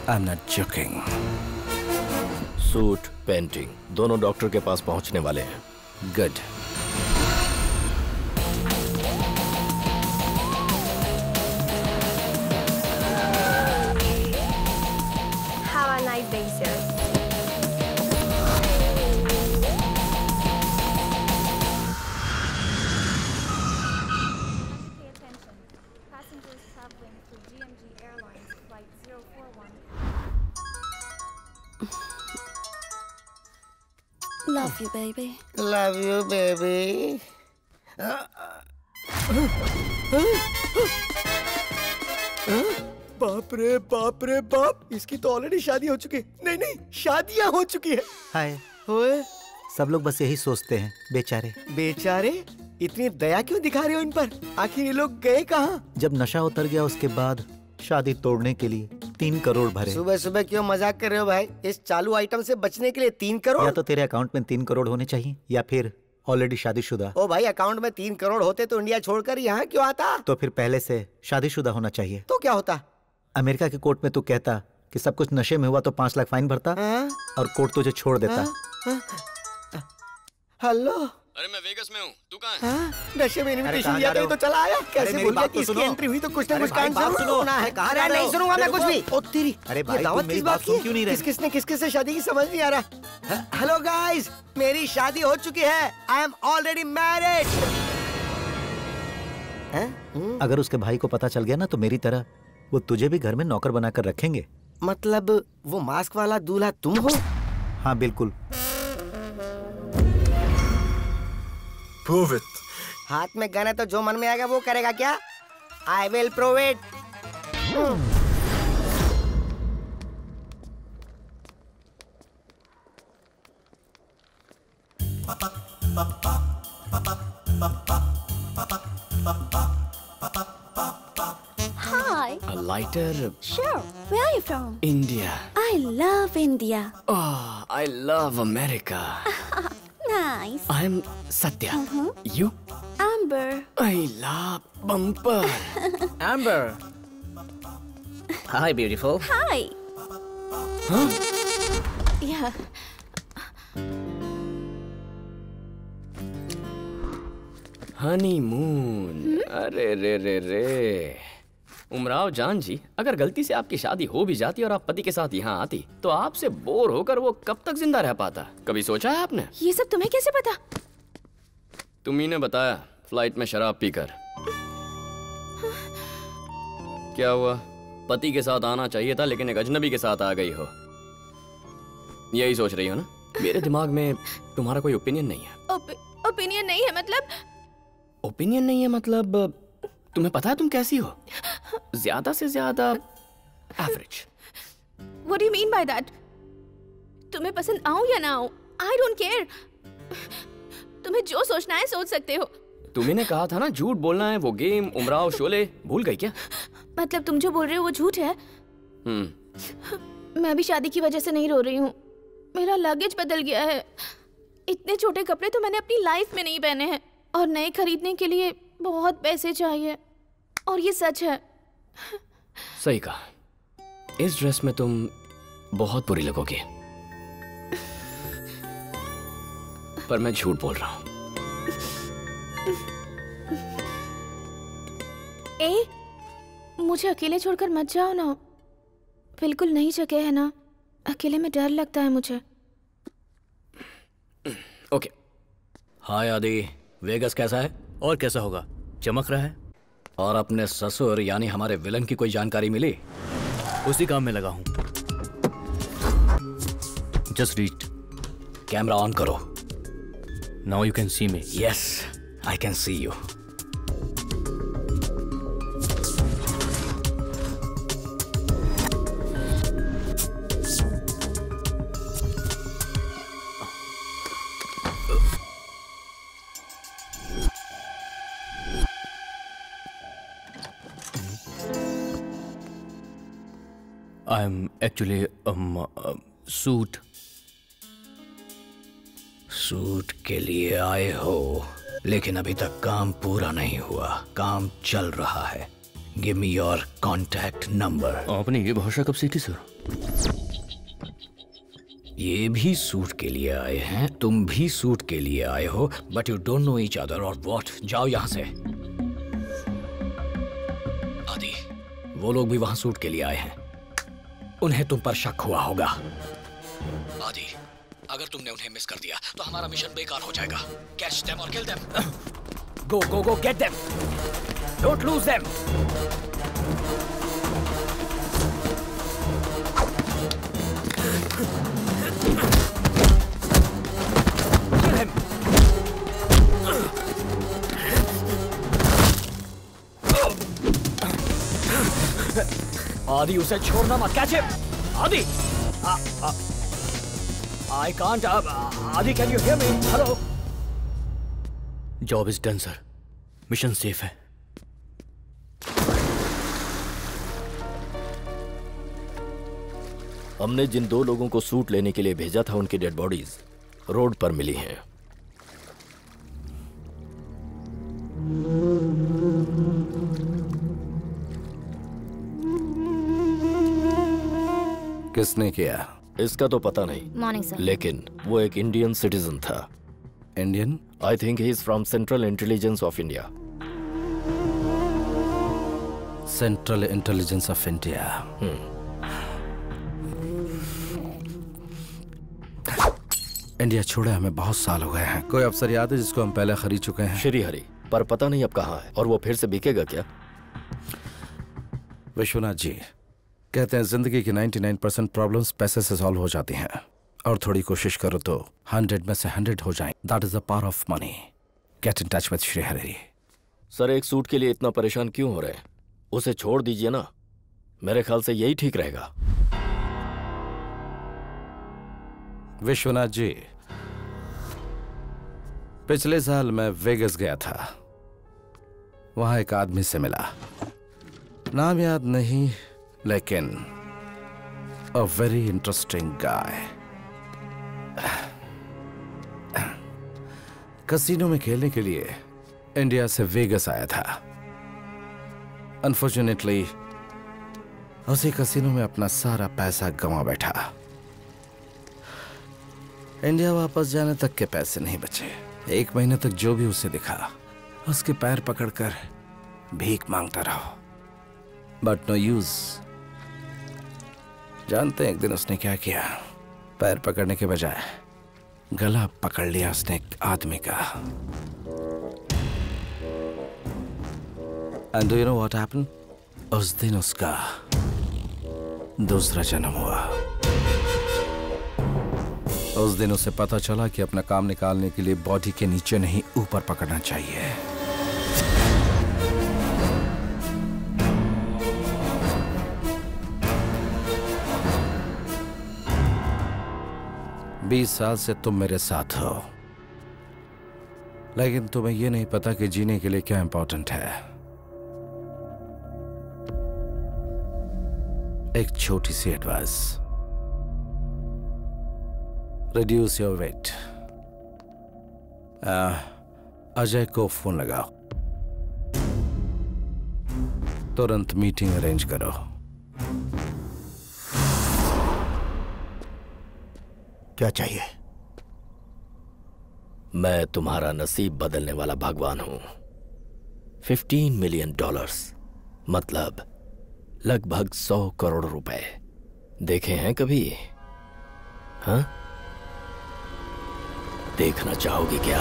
I'm not joking.
Suit, painting दोनों doctor के पास पहुंचने वाले हैं।
Good.
Have a nice day, sir.
Love you, baby.
Love you, baby. बाप रे बाप रे बाप, इसकी तो ऑलरेडी शादी हो चुकी है। नहीं नहीं, शादियां हो चुकी है।
हाय।
ओए,
सब लोग बस यही सोचते हैं, बेचारे।
बेचारे? इतनी दया क्यों दिखा रहे हो इन पर? आखिर ये लोग गए कहाँ?
जब नशा उतर गया उसके बाद शादी तोड़ने के लिए 3 करोड़ भरे।
सुबह सुबह क्यों मजाक कर रहे हो भाई? इस चालू आइटम से बचने के लिए 3 करोड़?
या तो तेरे अकाउंट में 3 करोड़ होने चाहिए, या फिर ऑलरेडी शादीशुदा।
ओ भाई, अकाउंट में 3 करोड़ होते तो इंडिया छोड़कर यहाँ क्यों आता?
तो फिर पहले से शादीशुदा होना चाहिए।
तो क्या होता?
अमेरिका के कोर्ट में तू कहता कि सब कुछ नशे में हुआ तो 5 लाख फाइन भरता और कोर्ट तुझे छोड़ देता।
हेलो,
अरे मैं वेगस में हूँ, तू कहाँ है?
नशे में इनविटेशन दिया था, तो चला आया। कैसे भूल गया कि इसकी एंट्री हुई तो कुछ ना कुछ कांड जरूर होना है। अरे नहीं सुनूंगा मैं कुछ भी। ओ तेरी,
अरे भाई
दावत किस बात की?
क्यों नहीं रहे?
किसने किसके से शादी की समझ नहीं आ रहा। हेलो गाइस, मेरी शादी हो चुकी है। I am already married.
अगर उसके भाई को पता चल गया ना तो मेरी तरह वो तुझे भी घर में नौकर बनाकर रखेंगे।
मतलब वो मास्क वाला दूल्हा तुम हो?
हाँ बिल्कुल।
Prove it. हाथ में गन है तो जो मन में आएगा वो करेगा क्या? I will prove it.
Hi.
A lighter.
Sure. Where are you from?
India.
I love India.
Oh, I love America.
Nice.
I'm Satya. You?
I'm
Amber.
I love bumper.
Amber. Hi, beautiful.
Hi.
Huh?
Yeah.
Honeymoon. अरे रे रे रे। उमराव जान जी, अगर गलती से आपकी शादी हो भी जाती और आप पति के साथ यहाँ आती, तो आपसे बोर होकर वो कब तक जिंदा रह पाता? कभी सोचा है आपने?
ये सब तुम्हें कैसे पता?
तुम्ही ने बताया, फ्लाइट में शराब पीकर। क्या हुआ? पति के साथ आना चाहिए था, लेकिन एक अजनबी के साथ आ गई हो। यही सोच रही हो ना? मेरे दिमाग में तुम्हारा कोई ओपिनियन नहीं है।
ओपिनियन नहीं है मतलब?
ओपिनियन नहीं है मतलब तुम्हें पता है तुम कैसी हो? ज्यादा से ज्यादा average.
What do you mean by that? तुम्हें पसंद आऊं या ना आऊं? I don't care. तुम्हें जो सोचना है सोच सकते हो।
तुम्ही ने कहा था ना झूठ बोलना है, वो गेम, उमराव, शोले, भूल गई क्या?
मतलब तुम जो बोल रहे हो वो झूठ है? मैं भी शादी की वजह से नहीं रो रही हूँ। मेरा लगेज बदल गया है। इतने छोटे कपड़े तो मैंने अपनी लाइफ में नहीं पहने हैं और नए खरीदने के लिए बहुत पैसे चाहिए। और ये सच है।
सही कहा। इस ड्रेस में तुम बहुत बुरी लगोगी। पर मैं झूठ बोल रहा हूँ।
मुझे अकेले छोड़कर मत जाओ ना। बिल्कुल नई जगह है ना, अकेले में डर लगता है मुझे।
ओके।
हाय आदि, वेगस कैसा है?
और कैसा होगा, चमक रहा है।
और अपने ससुर यानी हमारे विलन की कोई जानकारी मिली?
उसी काम में लगा हूं। Just reached.
कैमरा ऑन करो।
Now you can see me.
Yes, I can see you.
I am actually suit
के लिए आए हो, लेकिन अभी तक काम पूरा नहीं हुआ। काम चल रहा है। Give me your contact number.
आपने ये भाषा कब सीखी सर?
ये भी सूट के लिए आए हैं, तुम भी सूट के लिए आए हो, but you don't know each other और व्हाट। जाओ यहाँ से। आदि, वो लोग भी वहां सूट के लिए आए हैं। उन्हें तुम पर शक हुआ होगा। आदि, अगर तुमने उन्हें मिस कर दिया तो हमारा मिशन बेकार हो जाएगा। कैच देम और kill them. Go go go, get them. Don't lose them. Kill him. आदि, उसे छोड़ना मत। Catch him. आदि, I can't. Adi, can you hear me? Hello.
Job is done sir. Mission safe है।
हमने जिन 2 लोगों को सूट लेने के लिए भेजा था, उनकी डेड बॉडीज रोड पर मिली हैं।
किसने किया?
इसका तो पता नहीं।
Morning sir.
लेकिन वो एक इंडियन सिटीजन था।
Indian?
I think he is from central intelligence of India.
Central intelligence of India. India छोड़े हमें बहुत साल हो गए हैं। कोई अफसर याद है जिसको हम पहले खरीद चुके हैं?
श्री हरि, पर पता नहीं अब कहाँ है। और वो फिर से बिकेगा क्या?
विश्वनाथ जी कहते हैं जिंदगी की 99% प्रॉब्लम्स पैसे से सॉल्व हो जाती हैं, और थोड़ी कोशिश करो तो 100 में से 100 हो जाएं। That is the power of money. Get in touch with Shri Hari.
Sir, एक सूट के लिए इतना परेशान क्यों हो रहे हैं? उसे छोड़ दीजिए ना। मेरे ख्याल से यही ठीक रहेगा।
विश्वनाथ जी, पिछले साल मैं वेगस गया था। वहां एक आदमी से मिला। नाम याद नहीं, लेकिन a very interesting guy. Casino में खेलने के लिए इंडिया से वेगस आया था। अनफॉर्चुनेटली उसी कसिनो में अपना सारा पैसा गंवा बैठा। इंडिया वापस जाने तक के पैसे नहीं बचे। 1 महीने तक जो भी उसे दिखा उसके पैर पकड़कर भीख मांगता रहो, बट नो यूज। जानते हैं एक दिन उसने क्या किया? पैर पकड़ने के बजाय गला पकड़ लिया उसने एक आदमी का। And do you know what happened? उस दिन उसका दूसरा जन्म हुआ। उस दिन उसे पता चला कि अपना काम निकालने के लिए बॉडी के नीचे नहीं ऊपर पकड़ना चाहिए। बीस साल से तुम मेरे साथ हो, लेकिन तुम्हें यह नहीं पता कि जीने के लिए क्या इंपॉर्टेंट है। एक छोटी सी advice, reduce your weight. Ajay को फोन लगाओ, तुरंत मीटिंग अरेंज करो।
क्या चाहिए?
मैं तुम्हारा नसीब बदलने वाला भगवान हूं। $15 मिलियन, मतलब लगभग 100 करोड़ रुपए। देखे हैं कभी? हाँ, देखना चाहोगे क्या?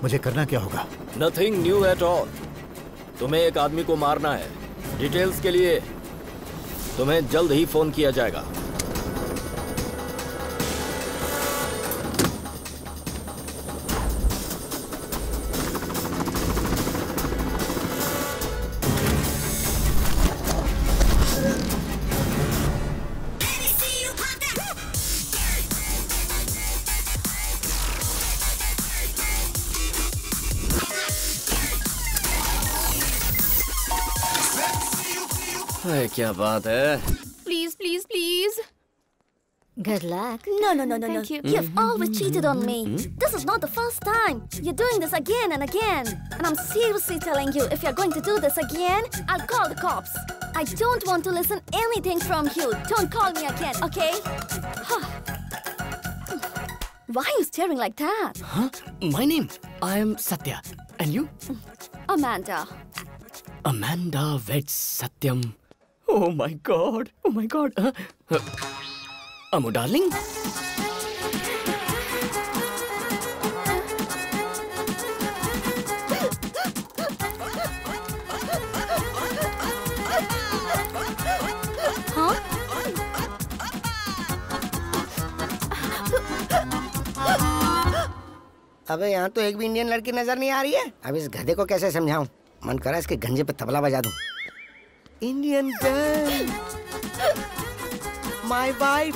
मुझे करना क्या होगा?
Nothing new at all. तुम्हें एक आदमी को मारना है। डिटेल्स के लिए तुम्हें जल्द ही फोन किया जाएगा। क्या बात है?
Please, please, please.
Good luck.
No, no, no, no, no.
Thank you.
You've always cheated on me. This is not the first time. You're doing this again and again. And I'm seriously telling you, if you're going to do this again, I'll call the cops. I don't want to listen anything from you. Don't call me again, okay? Why are you staring like that?
Huh? My name? I am Satya. And you?
Amanda.
Amanda weds Satyam. Oh my God. Oh my God. Amu darling?
Huh?
अबे यहाँ तो एक भी Indian लड़की नजर नहीं आ रही है। अब इस गधे को कैसे समझाऊं? मन करा इसके गंजे पे तबला बजा दूं। इंडियन गर्ल, माय वाइफ,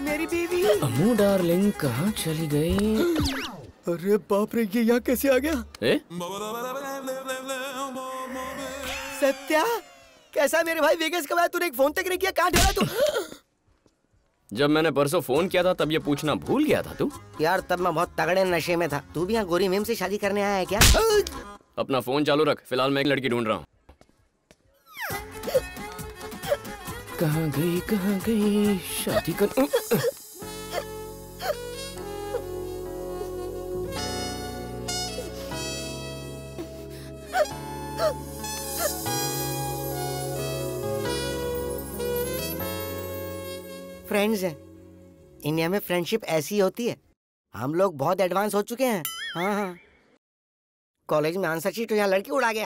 मेरी बीवी।
अमू डार्लिंग कहाँ चली गई?
अरे बाप रे, ये यहाँ कैसे आ गया? सत्या, कैसा मेरे भाई? वेगस कब आया? तूने एक फोन तक नहीं किया, कहाँ ठहरा तू?
जब मैंने परसों फोन किया था तब ये पूछना भूल गया था तू?
यार तब मैं बहुत तगड़े नशे में था। तू भी यहाँ गोरी मेम से शादी करने आया है क्या?
अपना फोन चालू रख, फिलहाल मैं एक लड़की ढूंढ रहा हूँ। कहाँ गई शादी कर।
फ्रेंड्स हैं। इंडिया में फ्रेंडशिप ऐसी होती है। हम लोग बहुत एडवांस हो चुके हैं। हाँ हाँ, कॉलेज में आंसर शीट तो यहाँ लड़की उड़ा गया।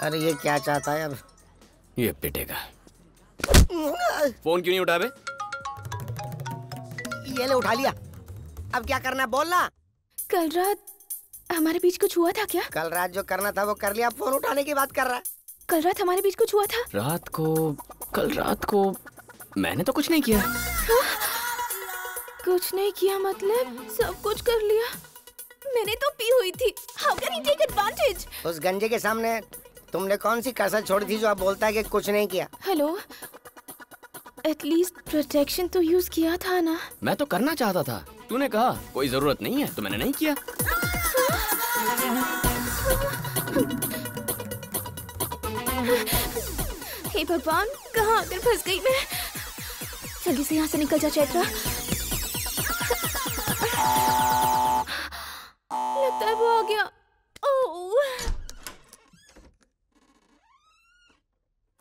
अरे ये क्या चाहता है अब?
ये पिटेगा।
फोन क्यों नहीं उठा बे?
ये ले उठा लिया। अब क्या करना बोलना।
कल रात हमारे बीच कुछ हुआ था क्या?
कल रात जो करना था वो कर लिया, फोन उठाने की बात कर रहा है।
कल रात हमारे बीच कुछ हुआ था?
कल रात को मैंने तो कुछ नहीं किया।
कुछ नहीं किया मतलब सब कुछ कर लिया। मैंने तो पी हुई थी। How can you take advantage?
उस गंजे के सामने तुमने कौन सी कसर छोड़ी थी जो आप बोलता है कि कुछ नहीं किया?
हेलो, एटलीस्ट प्रोटेक्शन तो यूज किया था ना?
मैं तो करना चाहता था, तूने कहा कोई जरूरत नहीं है तो मैंने नहीं किया।
हे भगवान, कहाँ आकर फंस गई मैं। जल्दी से यहाँ से निकल जा चैत्रा। लगता है वो आ गया।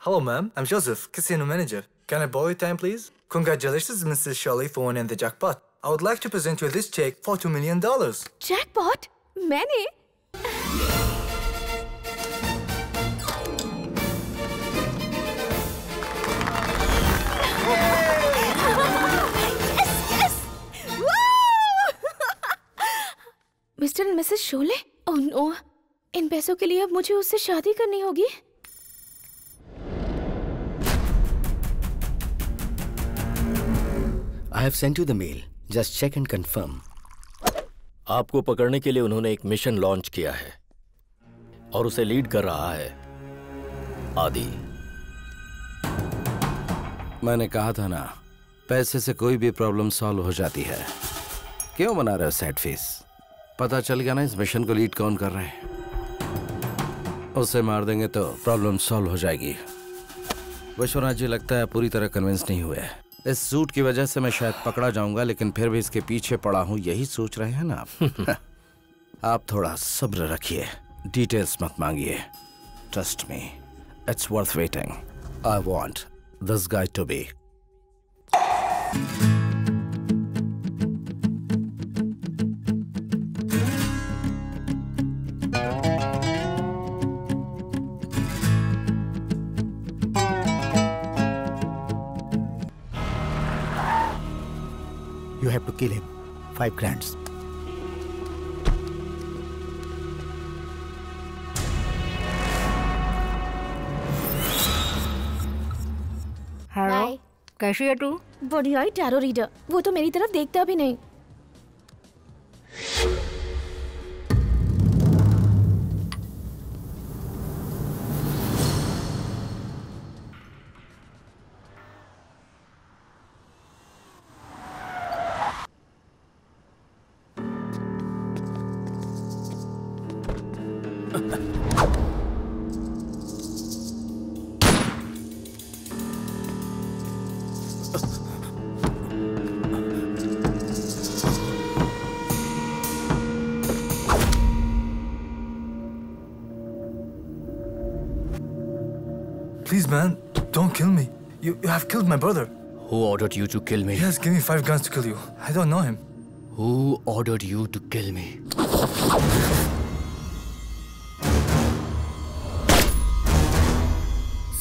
Hello, ma'am. I'm Joseph, casino manager. Can I borrow your time, please? Congratulations, Mrs. Shirley, for winning the jackpot. I would like to present you this check for $2 million.
Jackpot? मैंने? Mister and missus Sholay? Oh no, इन पैसों के लिए अब मुझे उससे शादी करनी होगी।
I have sent you the mail. Just check and confirm.
आपको पकड़ने के लिए उन्होंने एक मिशन लॉन्च किया है और उसे लीड कर रहा है आदि।
मैंने कहा था ना, पैसे से कोई भी प्रॉब्लम सॉल्व हो जाती है। क्यों बना रहे हो सैड फेस? पता चल गया ना इस मिशन को लीड कौन कर रहे हैं। उसे मार देंगे तो प्रॉब्लम सॉल्व हो जाएगी। विश्वनाथ जी लगता है पूरी तरह कन्विंस नहीं हुए। इस सूट की वजह से मैं शायद पकड़ा जाऊंगा, लेकिन फिर भी इसके पीछे पड़ा हूं, यही सोच रहे हैं ना आप? आप थोड़ा सब्र रखिए, डिटेल्स मत मांगिए। Trust me, it's worth waiting. I want this guy to be.
You have to kill him. 5 grand.
Hello,
कैसी है तू?
बढ़िया ही टैरो रीडर। वो तो मेरी तरफ देखता भी नहीं।
Please, man, don't kill me. You have killed my brother.
Who ordered you to kill me?
Yes, give me 5 guns to kill you. I don't know him.
Who ordered you to kill me?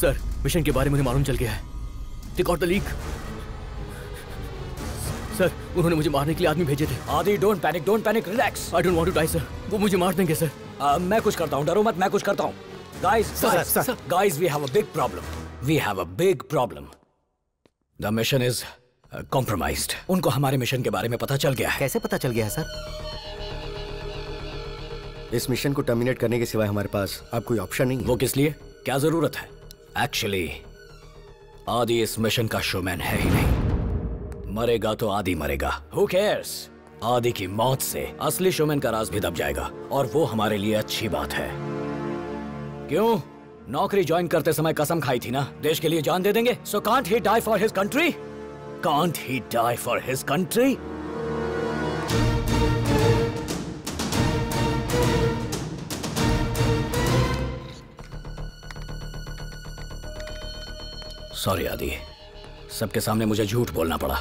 Sir, mission के बारे में मुझे मालूम चल गया है। They got the leak. Sir, उन्होंने मुझे मारने के लिए आदमी भेजे थे।
आदि, don't panic, relax.
I don't want to die, sir. वो मुझे मार देंगे, सर।
मैं कुछ करता हूँ, डरो मत, मैं कुछ करता हूँ। Guys, we have a big problem. We have a big problem. The mission is compromised. उनको हमारे मिशन के बारे में पता चल गया है।
कैसे पता चल गया है सर? इस मिशन को टर्मिनेट करने के सिवाय हमारे पास अब कोई ऑप्शन नहीं है।
वो किस लिए? क्या जरूरत है? एक्चुअली आदि इस मिशन का शोमैन है ही नहीं। मरेगा तो आदि मरेगा। Who cares? आदि की मौत से असली शोमैन का राज भी दब जाएगा और वो हमारे लिए अच्छी बात है। क्यों? नौकरी ज्वाइन करते समय कसम खाई थी ना, देश के लिए जान दे देंगे। So can't he die for his country? Can't he die for his country? Sorry आदि, सबके सामने मुझे झूठ बोलना पड़ा,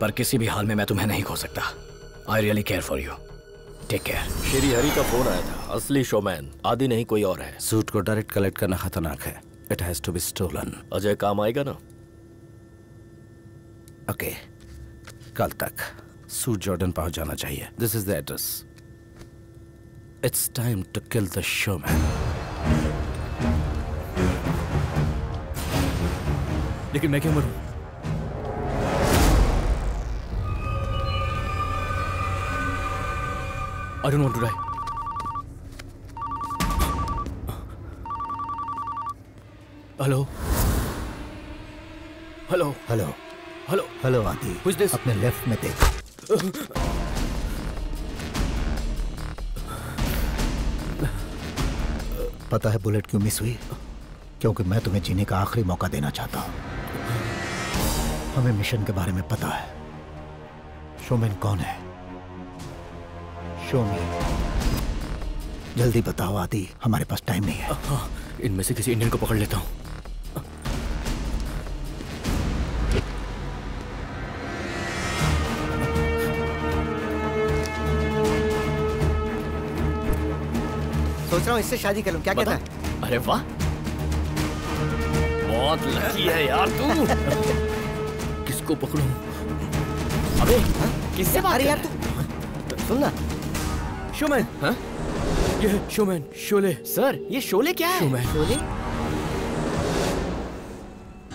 पर किसी भी हाल में मैं तुम्हें नहीं खो सकता। I really care for you. Take care.
Shri Hari का फोन आया था। असली शोमैन आदि नहीं कोई और है।
सूट को डायरेक्ट कलेक्ट करना खतरनाक है। It has to be stolen.
Ajay काम आएगा ना?
ओके, कल तक सूट जॉर्डन पहुंच जाना चाहिए। This is the address. It's time to kill the showman.
लेकिन मैं क्यों मरूं? I don't want to die. Hello hello
hello
hello
hello Aadi,
Who's this?
अपने लेफ्ट में देख। पता है बुलेट क्यों मिस हुई? क्योंकि मैं तुम्हें जीने का आखिरी मौका देना चाहता हूं। हमें मिशन के बारे में पता है। शोमैन कौन है? शो मी। जल्दी बताओ आदि, हमारे पास टाइम नहीं है।
हाँ, इनमें से किसी इंडियन को पकड़ लेता हूँ।
सोच रहा हूँ इससे शादी कर लूं, क्या कहता है?
अरे वाह, बहुत लकी है यार तू।
किसको पकड़ूं?
अबे किससे बात
अरे
कर
यार
रहा
तू सुन ना।
शोमैन। हाँ? ये है शोमैन, शोले।
सर ये शोले क्या है?
शोमैन।
शोले?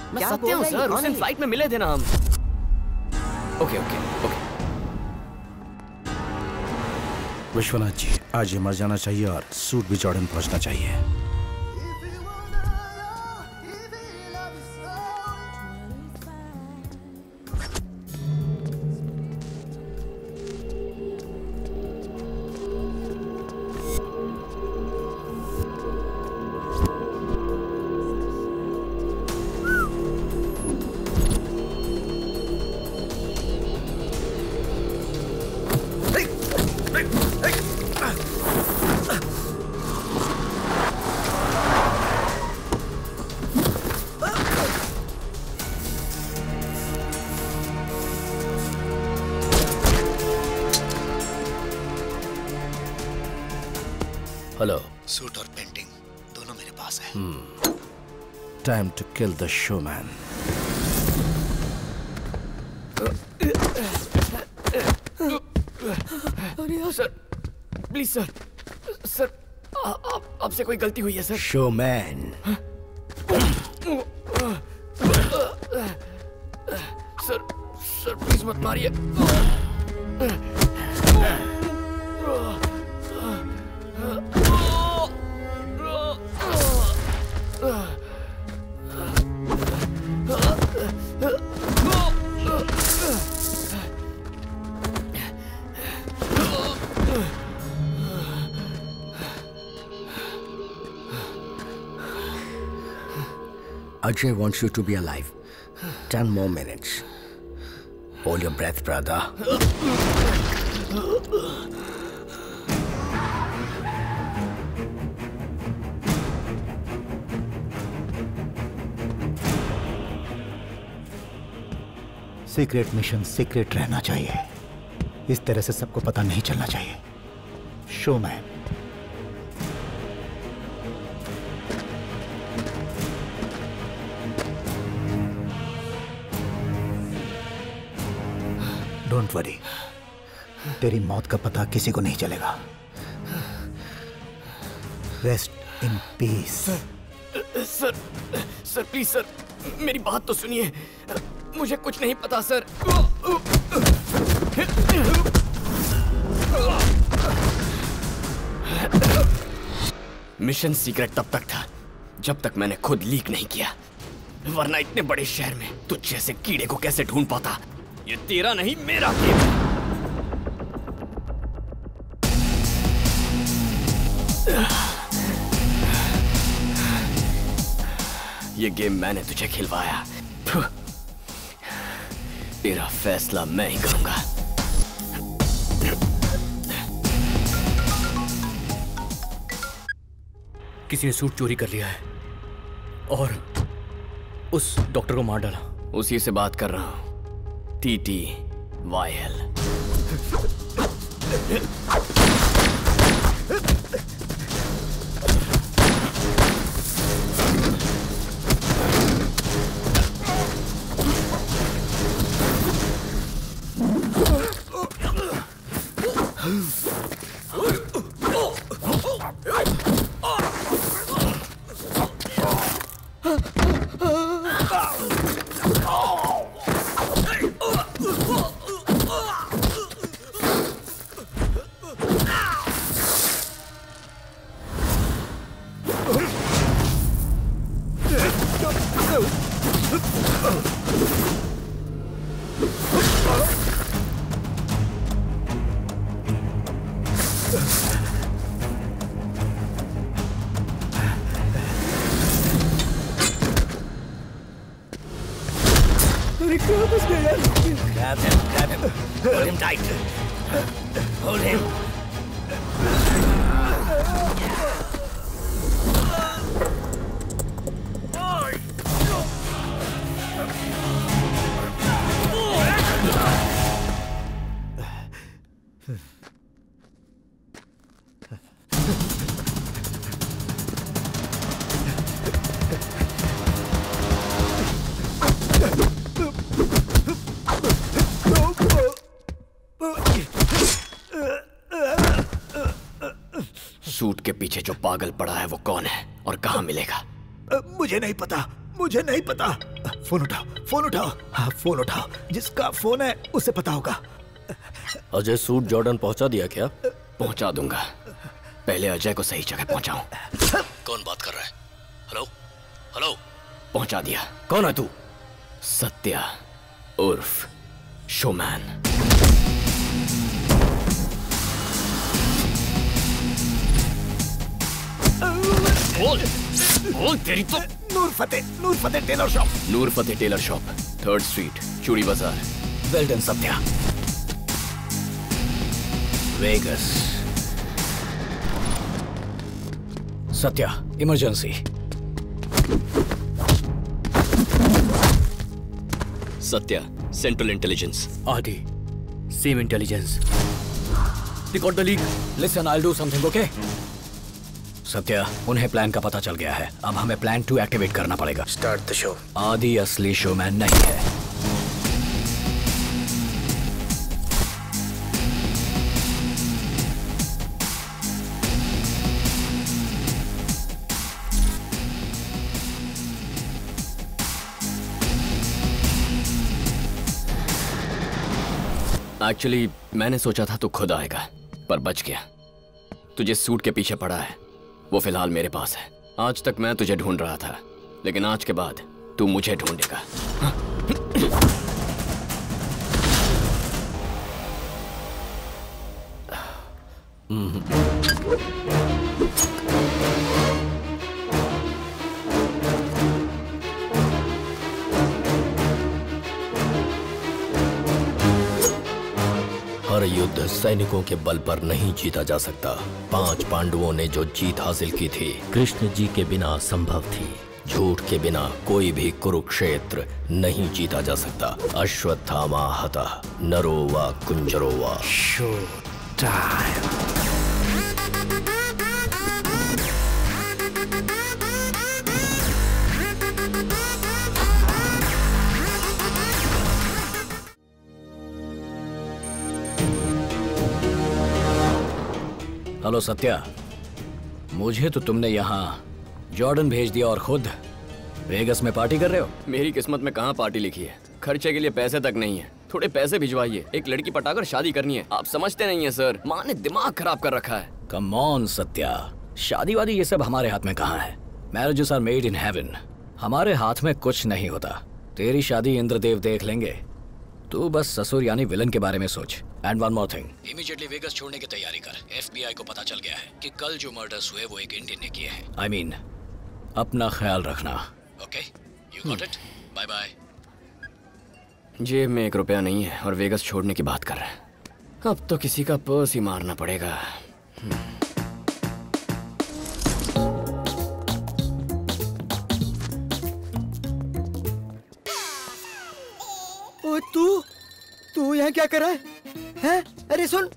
मैं
क्या
सत्य
बोल
हूँ
रहा है?
सर,
कौन
उस
है
दिन
ये?
फ्लाइट में मिले थे ना हम। Okay okay okay.
Vishwanath ji, आज ये मर जाना चाहिए और सूट भी जॉर्डन पहुंचना चाहिए।
हेलो।
सूट और पेंटिंग दोनों मेरे पास है।
Time to kill the showman.
अरे यार सर, प्लीज सर, सर आपसे कोई गलती हुई है sir.
Showman.
Sir sir please मत मारिए।
Ajay wants you to be alive. 10 more minutes. Hold your breath, brother.
Secret mission secret रहना चाहिए। इस तरह से सबको पता नहीं चलना चाहिए। शोमैन। डोंट वरी, तेरी मौत का पता किसी को नहीं चलेगा। Rest in peace.
Sir sir please sir, मेरी बात तो सुनिए। मुझे कुछ नहीं पता सर। मिशन सीक्रेट तब तक था जब तक मैंने खुद लीक नहीं किया, वरना इतने बड़े शहर में तुझ जैसे कीड़े को कैसे ढूंढ पाता। ये तेरा नहीं मेरा गेम है। ये गेम मैंने तुझे खिलवाया, तेरा फैसला मैं ही करूंगा।
किसी ने सूट चोरी कर लिया है और उस डॉक्टर को मार डाला।
उसी से बात कर रहा हूं, टीटी वायल।
Grab him. Hold him tight. Hold him.
Suit के पीछे जो पागल पड़ा है वो कौन है और कहाँ मिलेगा?
मुझे नहीं पता, मुझे नहीं पता। फोन उठाओ, फोन उठाओ। हाँ, फोन उठाओ। जिसका फोन है उसे पता होगा।
अजय सूट जॉर्डन पहुंचा दिया क्या?
पहुंचा दूंगा, पहले अजय को सही जगह पहुंचाऊं।
कौन बात कर रहा है? Hello hello.
पहुंचा दिया।
कौन है तू?
सत्या उर्फ शोमैन। बोल तेरी तो।
Noor Fateh tailor shop.
Noor Fateh tailor shop, 3rd street, Chudi Bazaar.
Well done Satya. Vegas. Satya, emergency.
Satya, central intelligence.
आदि, same intelligence. Record the leak.
Listen, I will do something, okay? Satya, उन्हें प्लान का पता चल गया है। अब हमें प्लान 2 एक्टिवेट करना पड़ेगा।
Start the show.
आदि असली शोमैन नहीं है।
एक्चुअली मैंने सोचा था तू खुद आएगा, पर बच गया। तुझे सूट के पीछे पड़ा है, वो फिलहाल मेरे पास है। आज तक मैं तुझे ढूंढ रहा था, लेकिन आज के बाद तू मुझे ढूंढेगा।
हर युद्ध सैनिकों के बल पर नहीं जीता जा सकता। 5 पांडवों ने जो जीत हासिल की थी, कृष्ण जी के बिना संभव थी। झूठ के बिना कोई भी कुरुक्षेत्र नहीं जीता जा सकता। अश्वत्थामा हतः नरो वा कुंजरो वा।
Show time.
हेलो सत्या, मुझे तो तुमने यहाँ जॉर्डन भेज दिया और खुद वेगस में पार्टी कर रहे हो।
मेरी किस्मत में कहाँ पार्टी लिखी है? खर्चे के लिए पैसे तक नहीं है। थोड़े पैसे भिजवाइए, एक लड़की पटाकर शादी करनी है। आप समझते नहीं है सर, माँ ने दिमाग खराब कर रखा है।
कम ऑन सत्या, शादी वादी ये सब हमारे हाथ में कहाँ है। Marriages are made in heaven. हमारे हाथ में कुछ नहीं होता। तेरी शादी इंद्रदेव देख लेंगे। तू बस ससुर यानी विलन के बारे में सोच। And one more thing, immediately Vegas छोड़ने की तैयारी कर। FBI को पता चल गया है कि कल जो मर्डर्स हुए वो एक इंडियन ने किए हैं। आई मीन, अपना ख्याल रखना। Okay, you got it. Bye bye.
जेब में 1 रुपया नहीं है और वेगस छोड़ने की बात कर रहा है। अब तो किसी का पर्स ही मारना पड़ेगा।
ओए तू यहाँ क्या कर रहा है? हैं? अरे सुन,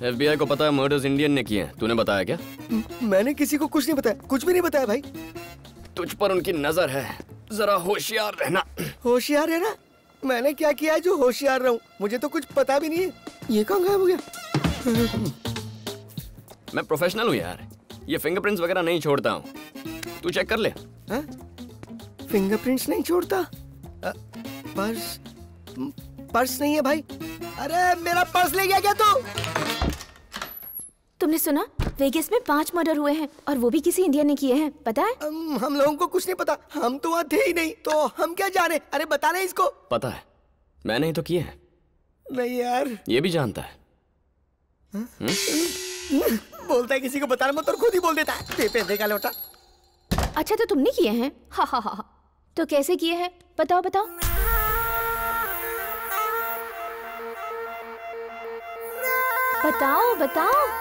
FBI को पता है मर्डर्स इंडियन ने किए हैं। तूने बताया क्या?
मैंने किसी को कुछ नहीं बताया, कुछ भी नहीं बताया भाई।
तुझ पर उनकी नजर है, जरा होशियार रहना।
होशियार रहना? मैंने क्या किया है जो होशियार रहूं? मुझे तो कुछ पता भी नहीं है। ये कहाँ गायब हो गया?
मैं प्रोफेशनल हूँ यार, ये फिंगरप्रिंट्स वगैरह नहीं छोड़ता हूँ, तू चेक कर ले।
फिंगरप्रिंट्स नहीं छोड़ता? पर्स पर्स नहीं है भाई। अरे मेरा पर्स ले गया क्या तू?
तुमने सुना वेगस में 5 मर्डर हुए हैं और वो भी किसी इंडियन ने किए हैं, पता है?
हम लोगों को कुछ नहीं पता, हम तो वहाँ थे ही नहीं, तो हम क्या जाने। अरे बता ना इसको।
पता है, मैंने ही तो किए हैं।
नहीं यार,
ये भी जानता है।
बोलता है किसी को बताना मत और खुद ही बोल देता है। पैसे का लोटा।
अच्छा तो तुमने किए हैं? हा हा हा। तो कैसे किए हैं बताओ बताओ। बताओ बताओ।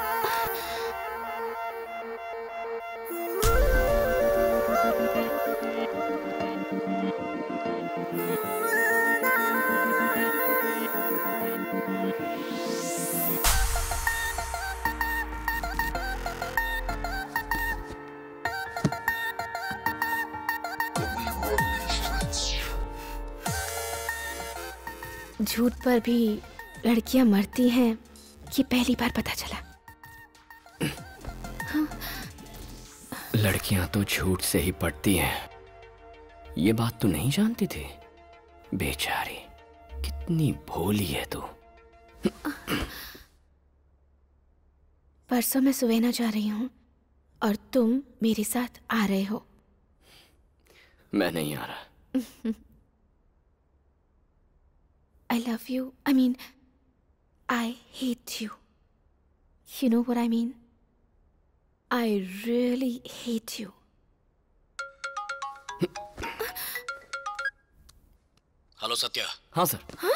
झूठ पर भी लड़कियां मरती हैं, ये पहली बार पता चला। हाँ।
लड़कियां तो झूठ से ही पड़ती हैं, ये बात तू नहीं जानती थी? बेचारी, कितनी भोली है तू।
परसों मैं सुवेना जा रही हूँ और तुम मेरे साथ आ रहे हो।
मैं नहीं आ रहा।
I love you. I mean, I hate you. You know what I mean? I really hate you.
Hello Satya.
हाँ सर।
हाँ?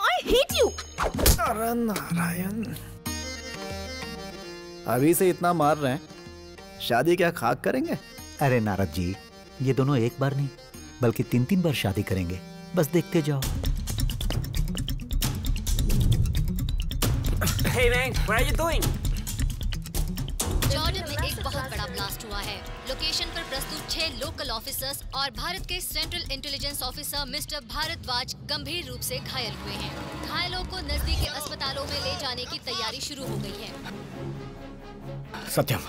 I hate you.
अरे नारायण, अभी से इतना मार रहे हैं, शादी क्या खाक करेंगे?
अरे नारद जी, ये दोनों एक बार नहीं बल्कि 3-3 बार शादी करेंगे, बस देखते जाओ।
Hey man, what are you doing?
Jordan में एक बहुत बड़ा ब्लास्ट हुआ है। लोकेशन पर प्रस्तुत 6 लोकल ऑफिसर्स और भारत के central intelligence officer mister Bhardwaj गंभीर रूप से घायल हुए हैं। घायलों को नजदीकी अस्पतालों में ले जाने की तैयारी शुरू हो गई है।
सत्यम,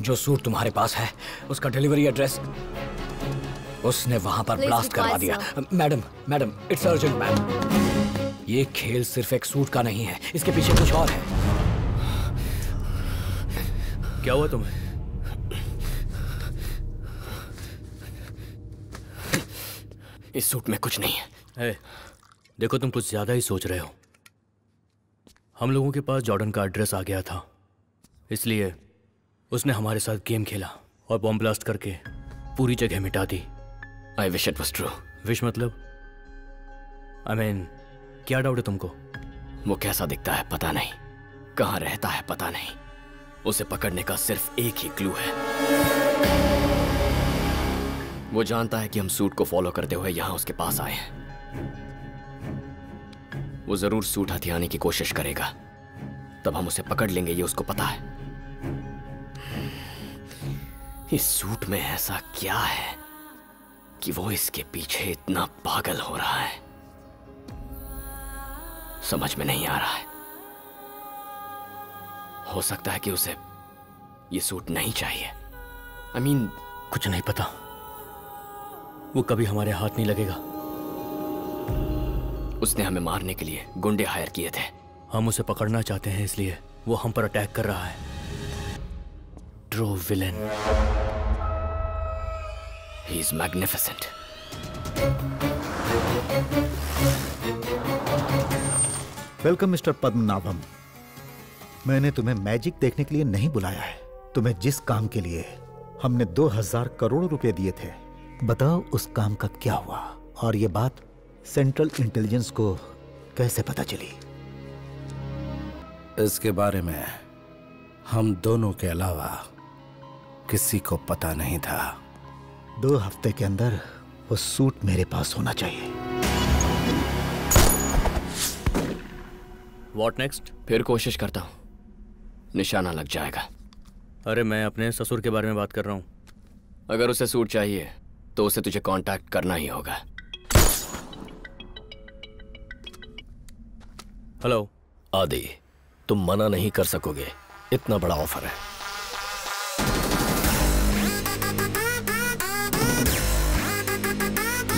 जो सूट तुम्हारे पास है उसका डिलीवरी एड्रेस उसने वहां पर ब्लास्ट करवा दिया। Madam, it's urgent ma'am. ये खेल सिर्फ एक सूट का नहीं है, इसके पीछे कुछ और है।
क्या हुआ तुम्हें?
इस सूट में कुछ नहीं है।
देखो, तुम कुछ ज्यादा ही सोच रहे हो। हम लोगों के पास जॉर्डन का एड्रेस आ गया था, इसलिए उसने हमारे साथ गेम खेला और बॉम्ब ब्लास्ट करके पूरी जगह मिटा दी।
I wish it was true.
Wish मतलब? I mean, क्या डाउट है तुमको?
वो कैसा दिखता है पता नहीं, कहाँ रहता है पता नहीं, उसे पकड़ने का सिर्फ एक ही क्लू है। वो जानता है कि हम सूट को फॉलो करते हुए यहाँ उसके पास आए हैं। वो जरूर सूट हथियाने की कोशिश करेगा, तब हम उसे पकड़ लेंगे, ये उसको पता है। इस सूट में ऐसा क्या है कि वो इसके पीछे इतना पागल हो रहा है, समझ में नहीं आ रहा है। हो सकता है कि उसे ये सूट नहीं चाहिए। I mean,
कुछ नहीं पता, वो कभी हमारे हाथ नहीं लगेगा।
उसने हमें मारने के लिए गुंडे हायर किए थे।
हम उसे पकड़ना चाहते हैं, इसलिए वो हम पर अटैक कर रहा है। True villain.
He is magnificent.
Welcome mister Padmanabham. मैंने तुम्हें मैजिक देखने के लिए नहीं बुलाया है, तुम्हें जिस काम के लिए हमने 2000 करोड़ रुपए दिए थे, बताओ उस काम का क्या हुआ, और ये बात सेंट्रल इंटेलिजेंस को कैसे पता चली?
इसके बारे में हम दोनों के अलावा किसी को पता नहीं था।
2 हफ्ते के अंदर वो सूट मेरे पास होना चाहिए।
What next?
फिर कोशिश करता हूं, निशाना लग जाएगा।
अरे मैं अपने ससुर के बारे में बात कर रहा हूं।
अगर उसे सूट चाहिए तो उसे तुझे कांटेक्ट करना ही होगा।
हेलो।
आदि, तुम मना नहीं कर सकोगे, इतना बड़ा ऑफर है।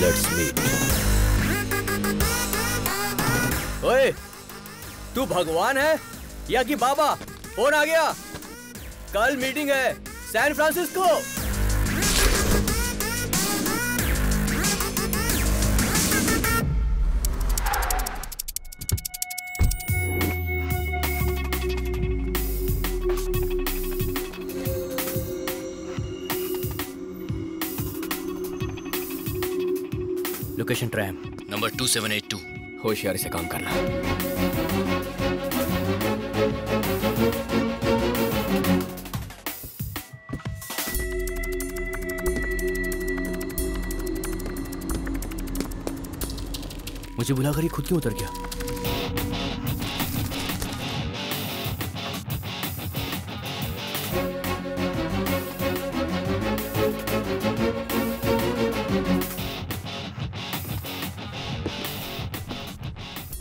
Let's meet.
ओए, तू भगवान है या कि बाबा? फोन आ गया, कल मीटिंग है San Francisco.
Location tram number 2782।
होशियारी से काम करना।
मुझे बुलाकर ही खुद क्यों उतर गया?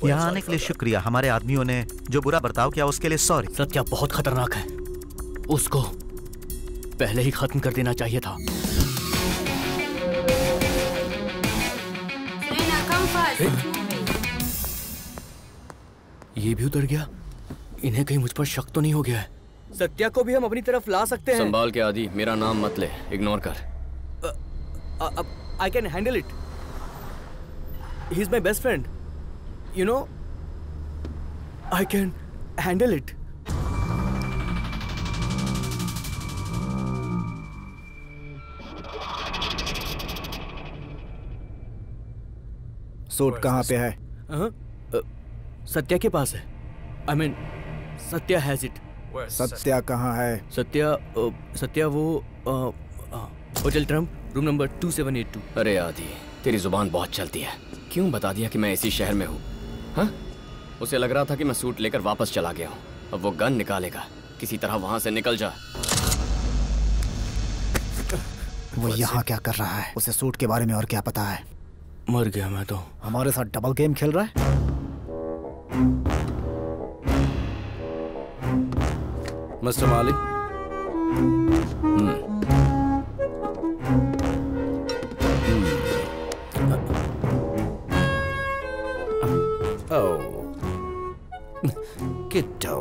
यहाँ आने के लिए शुक्रिया। हमारे आदमियों ने जो बुरा बर्ताव किया उसके लिए सॉरी।
सत्या बहुत खतरनाक है, उसको पहले ही खत्म कर देना चाहिए था। ये भी उतर गया। इन्हें कहीं मुझ पर शक तो नहीं हो गया है?
सत्या को भी हम अपनी तरफ ला सकते हैं।
संभाल के आदि, मेरा नाम मत ले, इग्नोर कर।
I can handle it. He's my best friend. You know, I can handle it.
Suit कहाँ पे है?
सत्या के पास है। I mean, Satya has it.
Satya कहाँ है?
सत्या वो होटल ट्रम्प, रूम नंबर 2782।
अरे आदि, तेरी जुबान बहुत चलती है। क्यों बता दिया कि मैं इसी शहर में हूँ? हाँ? उसे लग रहा था कि मैं सूट लेकर वापस चला गया हूँ। अब वो गन निकालेगा। किसी तरह वहां से निकल जा।
वो यहाँ क्या कर रहा है? उसे सूट के बारे में और क्या पता है?
मर गया मैं तो।
हमारे साथ डबल गेम खेल रहा है।
मिस्टर माली।
Oh, kiddo.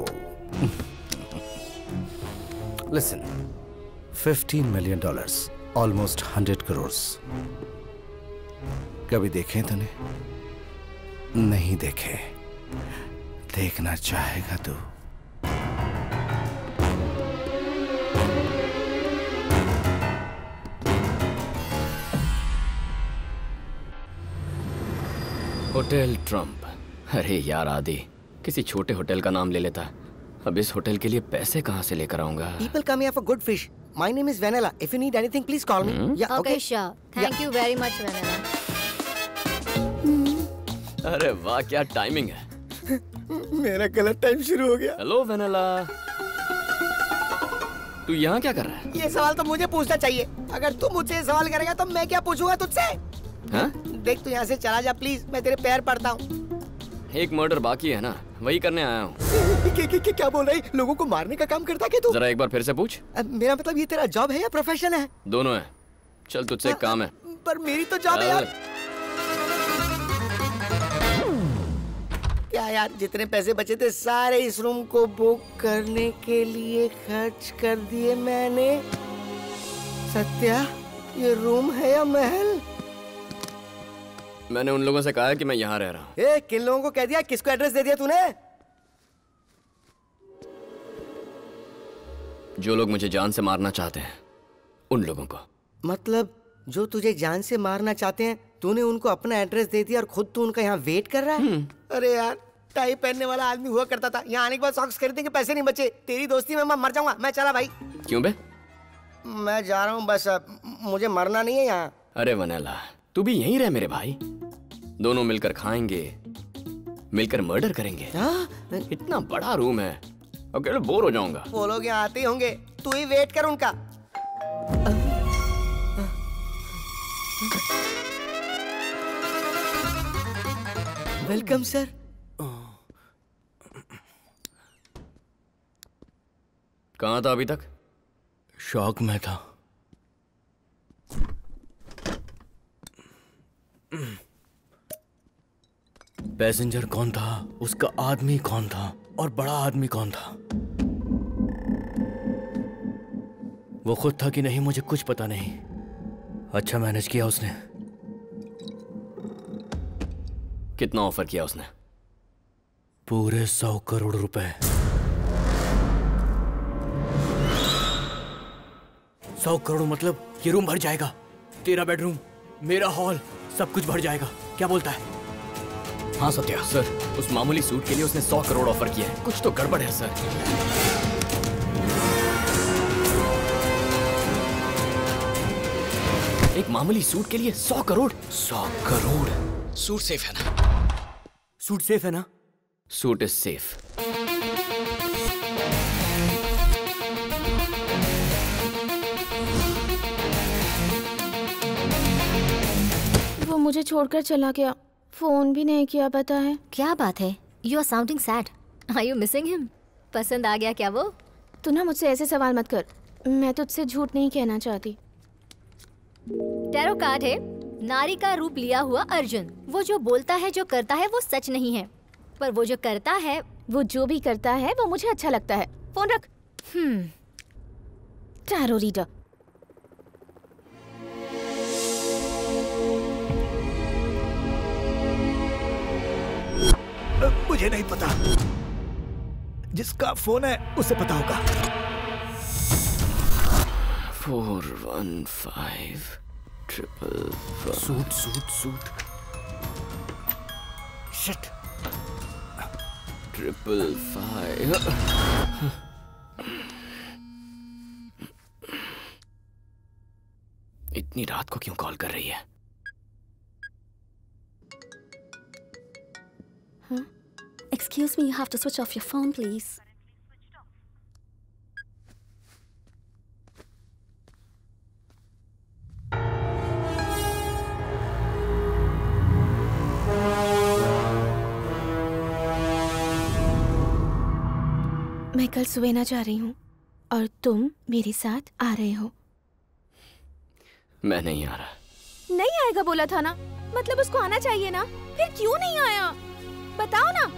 Listen, $15 million, almost 100 crores. कभी देखे तूने? नहीं देखे। देखना चाहेगा तू?
Hotel Trump. अरे यार आदि, किसी छोटे होटल का नाम ले लेता। अब इस होटल के लिए पैसे कहाँ से लेकर आऊंगा?
People come here for good fish. My name is Vanilla. If you need anything, please call me. Yeah,
Okay, sure. Thank you very much, Vanilla.
अरे वाह, क्या टाइमिंग है।
मेरा गलत टाइम शुरू हो गया।
हेलो वेनेला, तू यहाँ क्या कर रहा है?
ये सवाल तो मुझे पूछना चाहिए। अगर तू मुझसे ये सवाल करेगा तो मैं क्या पूछूंगा तुझसे?
हाँ?
देख, तू यहाँ से चला जा प्लीज, मैं तेरे पैर पड़ता हूँ।
एक मर्डर बाकी है ना, वही करने आया हूँ।
क्या बोल रही? लोगों को मारने का काम करता क्या तू?
जरा एक बार फिर से पूछ।
मेरा मतलब ये तेरा जॉब है या प्रोफेशन है?
दोनों है। चल तुझसे एक काम है।
पर मेरी तो जॉब है यार। क्या यार, जितने पैसे बचे थे सारे इस रूम को बुक करने के लिए खर्च कर दिए मैंने। सत्या, ये रूम है या महल?
मैंने उन लोगों से कहा है कि मैं यहाँ रह रहा हूँ।
ए, किन लोगों को कह दिया? किसको एड्रेस दे दिया तूने?
जो लोग मुझे जान से मारना चाहते हैं, उन लोगों को।
मतलब जो तुझे जान से मारना चाहते हैं, तूने उनको अपना एड्रेस दे दिया और खुद तू उनका यहाँ वेट कर रहा है? अरे यार, टाई पहनने वाला आदमी हुआ करता था। यहाँ आने के बाद सॉक्स खरीदने के पैसे नहीं बचे। तेरी दोस्ती में मैं मर जाऊंगा। मैं चला भाई।
क्यों बे?
मैं जा रहा हूँ बस, मुझे मरना नहीं है यहाँ।
अरे वनेला, तू भी यहीं रह मेरे भाई। दोनों मिलकर खाएंगे, मिलकर मर्डर करेंगे। इतना बड़ा रूम है, अकेले बोर हो जाऊंगा।
वो लोग यहाँ आते ही होंगे, तू ही वेट कर उनका। Welcome sir.
कहाँ था अभी तक?
शॉक में था। पैसेंजर कौन था, उसका आदमी कौन था और बड़ा आदमी कौन था, वो खुद था कि नहीं मुझे कुछ पता नहीं। अच्छा मैनेज किया उसने।
कितना ऑफर किया उसने?
पूरे 100 करोड़ रुपए। 100 करोड़ मतलब ये रूम भर जाएगा। तेरा बेडरूम, मेरा हॉल, सब कुछ भर जाएगा। क्या बोलता है?
हाँ सत्या सर, उस मामूली सूट के लिए उसने 100 करोड़ ऑफर किया है। कुछ तो गड़बड़ है सर। एक मामूली सूट के लिए 100 करोड़?
100 करोड़।
सूट सेफ है ना?
सूट सेफ है ना?
Suit is safe.
वो मुझे छोड़कर चला गया, फोन भी नहीं किया। पता है
क्या बात है? You are sounding sad. Are you missing him? पसंद आ गया क्या वो?
तू ना मुझसे ऐसे सवाल मत कर, मैं तुझसे झूठ नहीं कहना चाहती।
टैरो कार्ड है नारी का रूप लिया हुआ अर्जुन। वो जो बोलता है, जो करता है, वो सच नहीं है, पर वो जो करता है,
वो जो भी करता है वो मुझे अच्छा लगता है। फोन रख। Tarot reader.
मुझे नहीं पता, जिसका फोन है उसे पता होगा।
415 555।
Suit suit suit.
शिट।
555। इतनी रात को क्यों कॉल कर रही है?
Excuse me, you have to switch off your phone, please.
मैं कल सुवेना जा रही हूँ और तुम मेरे साथ आ रहे हो।
मैं नहीं आ रहा।
नहीं आएगा बोला था ना, मतलब उसको आना चाहिए ना, फिर क्यों नहीं आया बताओ ना।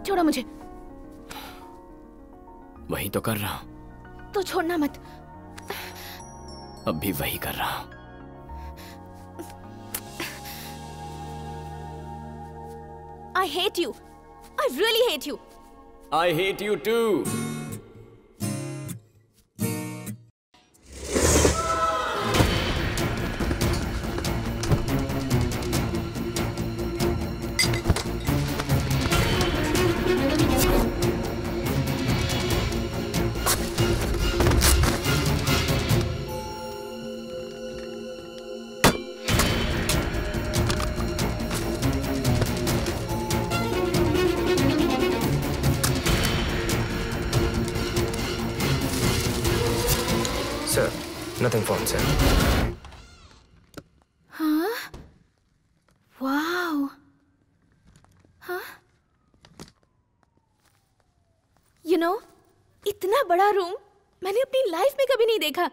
छोड़ो मुझे।
वही तो कर रहा हूं।
तो छोड़ना मत।
अब भी वही कर रहा हूं।
I hate you. I really hate you.
I hate you too.
Sir, nothing found, sir.
हाँ? वाओ। हाँ? You know, इतना बड़ा रूम मैंने अपनी लाइफ में कभी नहीं देखा।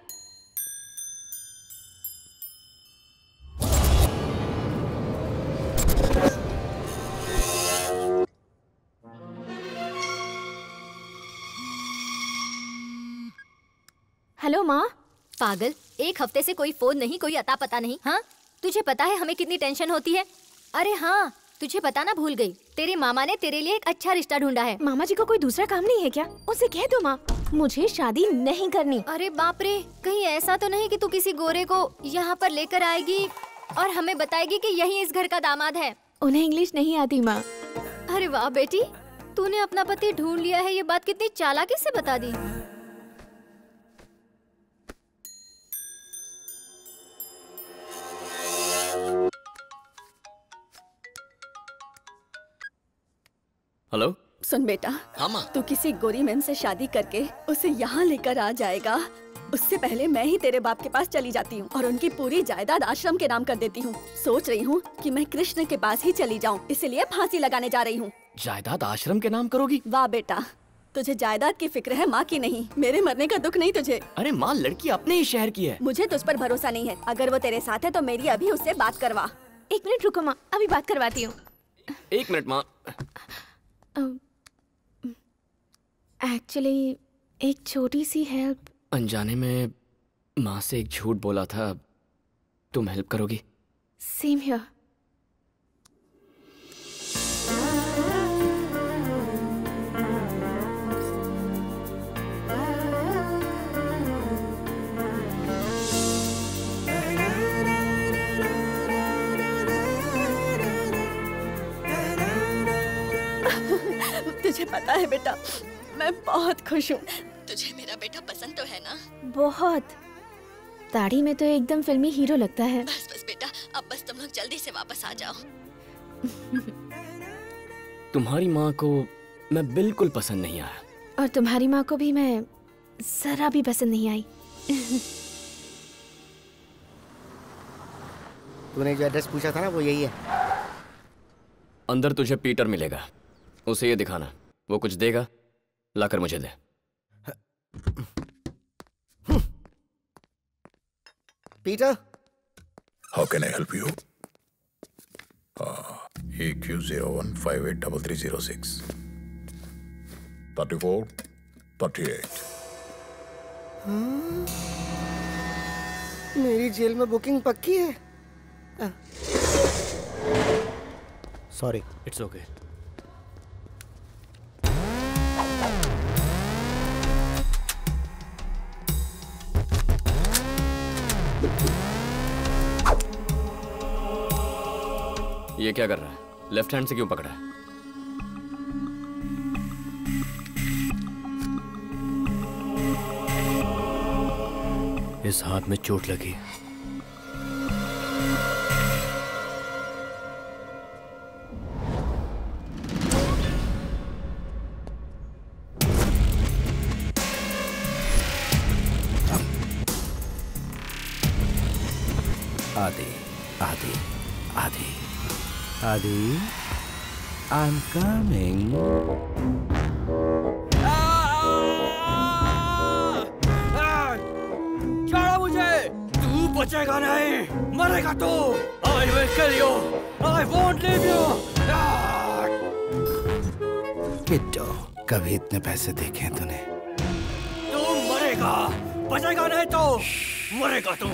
हेलो माँ।
पागल, एक हफ्ते से कोई फोन नहीं, कोई अता पता नहीं। हाँ, तुझे पता है हमें कितनी टेंशन होती है। अरे हाँ, तुझे बताना भूल गई, तेरे मामा ने तेरे लिए एक अच्छा रिश्ता ढूंढा है।
मामा जी को कोई दूसरा काम नहीं है क्या? उसे कह दो माँ, मुझे शादी नहीं करनी।
अरे बाप रे, कहीं ऐसा तो नहीं कि तू किसी गोरे को यहाँ पर लेकर आएगी और हमें बताएगी कि यही इस घर का दामाद है।
उन्हें इंग्लिश नहीं आती माँ।
अरे वाह बेटी, तूने अपना पति ढूंढ लिया है, ये बात कितनी चालाकी से बता दी।
हेलो।
सुन बेटा, तू किसी गोरी मैम से शादी करके उसे यहाँ लेकर आ जाएगा, उससे पहले मैं ही तेरे बाप के पास चली जाती हूँ और उनकी पूरी जायदाद आश्रम के नाम कर देती हूँ। सोच रही हूँ कि मैं कृष्ण के पास ही चली जाऊँ, इसलिए फांसी लगाने जा रही हूँ।
जायदाद आश्रम के नाम करोगी?
वाह बेटा, तुझे जायदाद की फिक्र है, माँ की नहीं। मेरे मरने का दुख नहीं तुझे।
अरे माँ, लड़की अपने ही शहर की है।
मुझे तुझ पर भरोसा नहीं है। अगर वो तेरे साथ है तो मेरी अभी उससे बात करवा।
1 मिनट रुको माँ, अभी बात करवाती हूँ।
1 मिनट माँ।
एक्चुअली एक छोटी सी हेल्प।
अनजाने में माँ से एक झूठ बोला था, तुम हेल्प करोगी?
Same here.
तुझे पता है बेटा, मैं बहुत खुश हूँ। तुझे मेरा बेटा पसंद तो है ना?
बहुत। दाढ़ी में तो एकदम फिल्मी हीरो लगता है।
बस बस बेटा, अब बस तुम लोग जल्दी से वापस आ जाओ।
तुम्हारी माँ को मैं बिल्कुल पसंद नहीं आया।
और तुम्हारी माँ को भी मैं जरा भी पसंद नहीं आई।
तूने जो एड्रेस पूछा था ना, वो यही है।
अंदर तुझे पीटर मिलेगा, उसे ये दिखाना, वो कुछ देगा, लाकर मुझे दे।
Peter,
How can I help you? EQ01583306 34 38.
मेरी जेल में बुकिंग पक्की है। सॉरी।
It's okay.
ये क्या कर रहा है? लेफ्ट हैंड से क्यों पकड़ा है?
इस हाथ में चोट लगी।
आदि, आदि, आदि, आदि, I'm coming.
छोड़ो मुझे, तू बचेगा नहीं, मरेगा तू। I will kill you. I won't leave you.
किट्टो, कभी इतने पैसे देखे हैं तूने?
तू मरेगा, बचेगा नहीं तो मरेगा तू।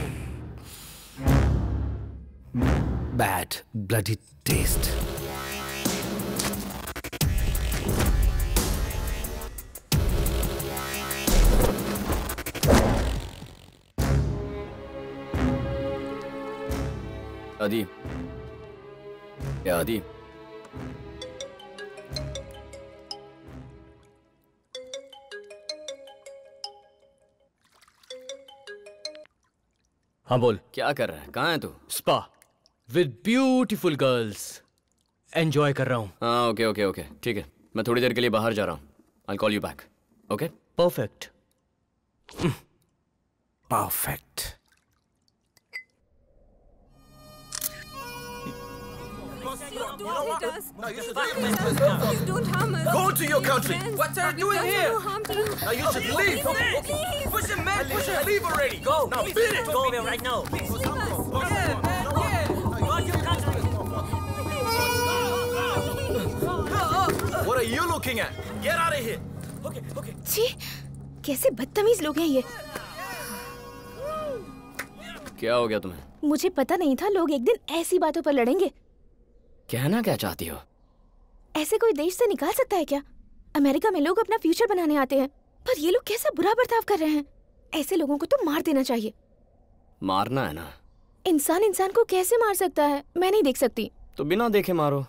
Bad bloody taste.
आदि, क्या आदि?
हाँ बोल।
क्या कर रहा है? कहाँ है तू?
Spa with beautiful girls enjoy कर रहा हूँ।
हाँ ओके ओके ओके, ठीक है, मैं थोड़ी देर के लिए बाहर जा रहा हूँ। I'll call you back. Okay?
Perfect.
Perfect.
Don't harm us.
Go to your country.
What
are you doing here? Now you should leave. Push him, man. Push him. Leave already. Go. Now beat it. Go away right now. What are you looking at? Get out of here. Okay, okay.
छी, कैसे बदतमीज लोग हैं ये।
क्या हो गया तुम्हें?
मुझे पता नहीं था लोग एक दिन ऐसी बातों पर लड़ेंगे।
कहना क्या चाहती हो?
ऐसे कोई देश से निकाल सकता है क्या? अमेरिका में लोग अपना फ्यूचर बनाने आते हैं, पर ये लोग कैसा बुरा बर्ताव कर रहे हैं। ऐसे लोगों को तो मार देना चाहिए।
मारना है ना?
इंसान इंसान को कैसे मार सकता है? मैं नहीं देख सकती।
तो बिना देखे मारो।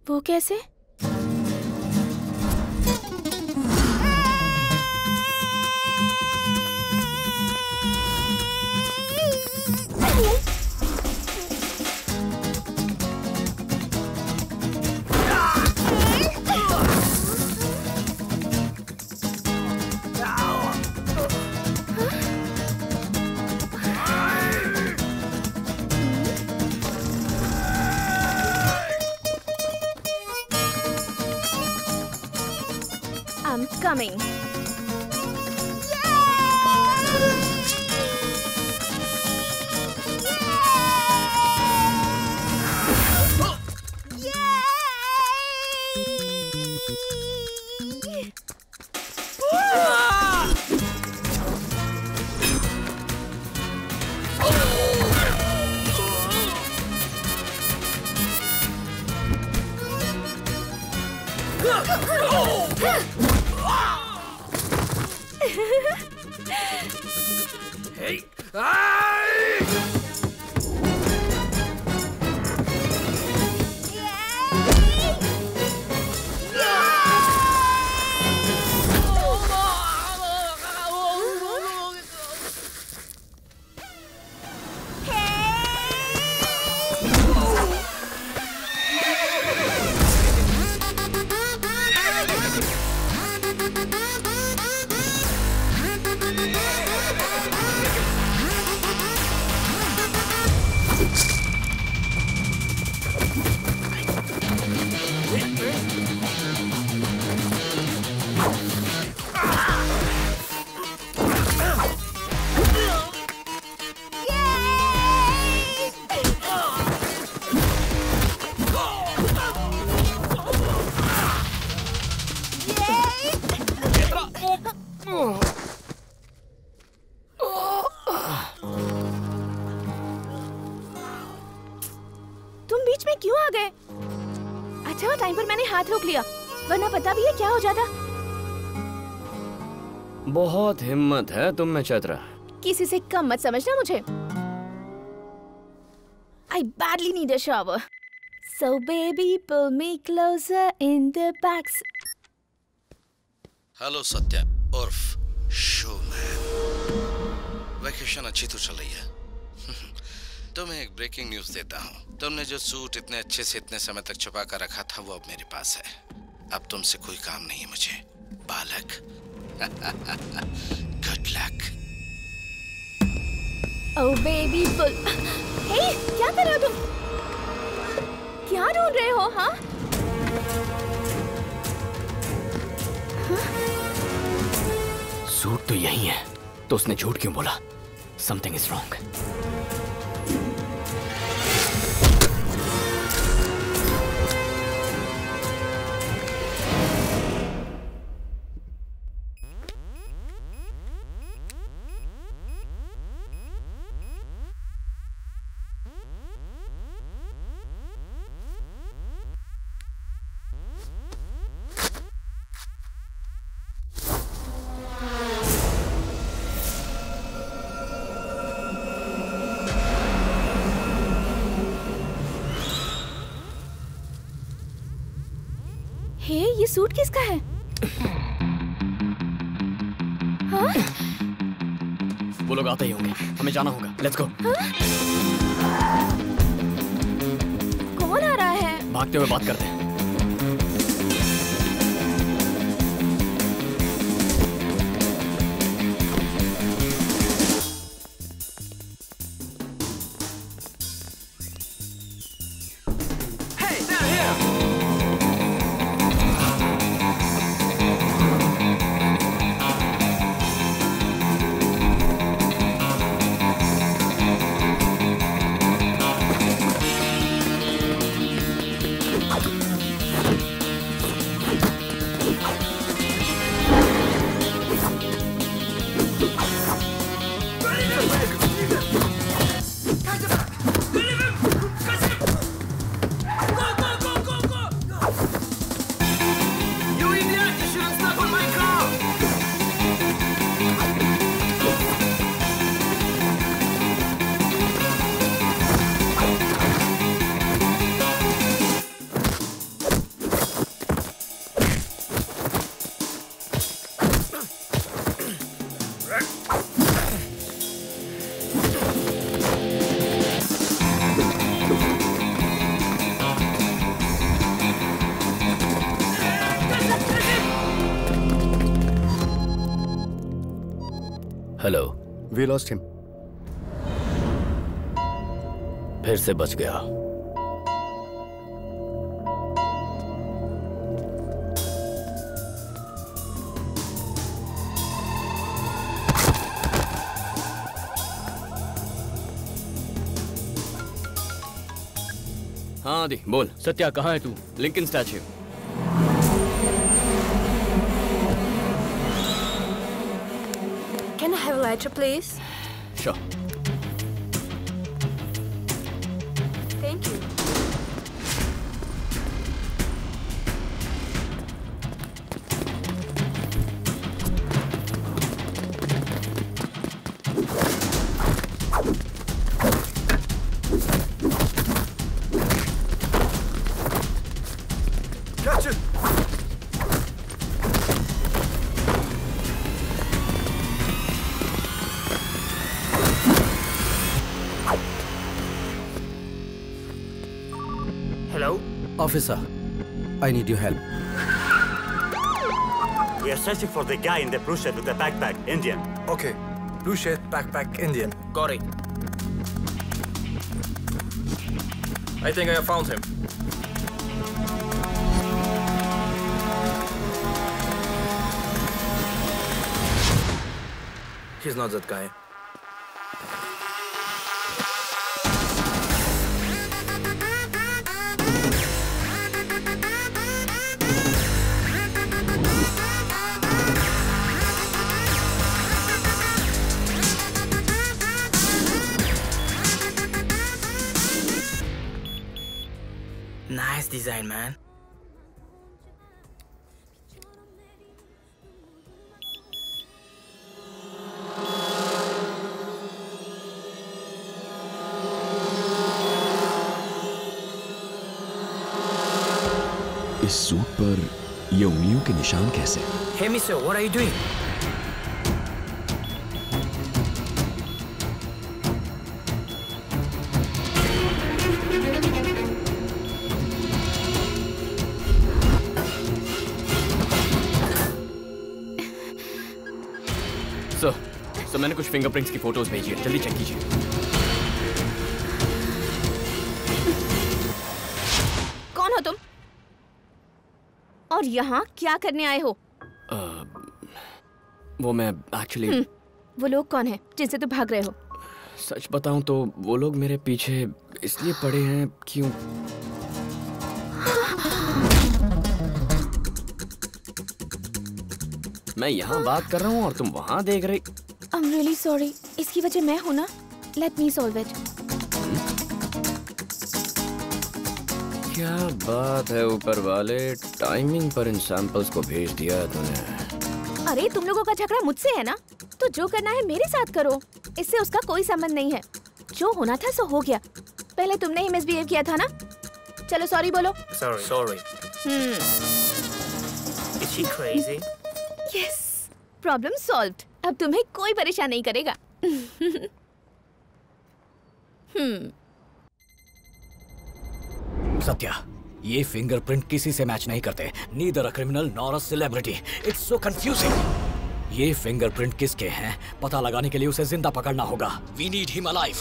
वो कैसे? I'm coming.
Hey! तुम बीच में क्यों आ गए? अच्छा टाइम पर मैंने हाथ रोक लिया, वरना पता भी है क्या हो जाता।
बहुत हिम्मत है तुम में चैत्रा।
किसी से कम मत समझना मुझे। I badly need a shower. So baby, pull me closer in the back.
Hello Satya उर्फ शोमैन। वैकेशन अच्छी तो चल रही है। तुम्हें एक ब्रेकिंग न्यूज देता हूँ। तुमने जो सूट इतने अच्छे से इतने समय तक छुपा कर रखा था वो अब मेरे पास है। अब तुमसे कोई काम नहीं है मुझे, बालक। Good luck.
Oh baby, pull. Hey, क्या कर रहे हो तुम? क्या ढूंढ रहे हो? हाँ?
सूट तो यही है, तो उसने झूठ क्यों बोला? Something is wrong.
हे, ये सूट किसका है? हाँ?
वो लोग आते ही होंगे, हमें जाना होगा। Let's go.
कौन आ रहा है?
भागते हुए बात करते हैं।
हेलो।
We lost him.
फिर से बच गया।
हाँ आदि बोल। सत्या कहाँ है तू? Lincoln statue.
Can I have a lighter, please?
Sure.
Thank you.
Catch it!
Hello? Officer, I need your help.
We are searching for the guy in the blue shirt with the backpack, Indian.
Okay. Blue shirt, backpack, Indian.
Got it. I think I have found him. He's not that guy. Nice design, man.
इस suit पर ये उंगलियों के निशान कैसे?
Hey, mister, what are you doing?
Sir मैंने कुछ fingerprints की फोटोज भेजी है, जल्दी चेक कीजिए।
कौन हो तुम? और यहाँ क्या करने आए हो?
वो मैं एक्चुअली
वो लोग कौन हैं जिनसे तुम भाग रहे हो?
सच बताऊं तो वो लोग मेरे पीछे इसलिए पड़े हैं क्यों। मैं यहाँ बात कर रहा हूँ और तुम वहाँ देख रही।
I'm really sorry. इसकी वजह मैं हूँ ना। Let me solve it.
क्या बात है ऊपर वाले, टाइमिंग पर इन सैंपल्स को भेज दिया है तूने।
अरे तुम लोगों का झगड़ा मुझसे है ना, तो जो करना है मेरे साथ करो, इससे उसका कोई संबंध नहीं है। जो होना था सो हो गया। पहले तुमने ही मिसबिहेव किया था ना। चलो सॉरी बोलो।
Sorry. Is she crazy?
Yes. Problem solved. अब तुम्हें कोई परेशान नहीं करेगा।
सत्या, ये फिंगरप्रिंट किसी से मैच नहीं करते। Neither a criminal nor a celebrity. It's so confusing. ये फिंगरप्रिंट किसके हैं पता लगाने के लिए उसे जिंदा पकड़ना होगा। We need him alive.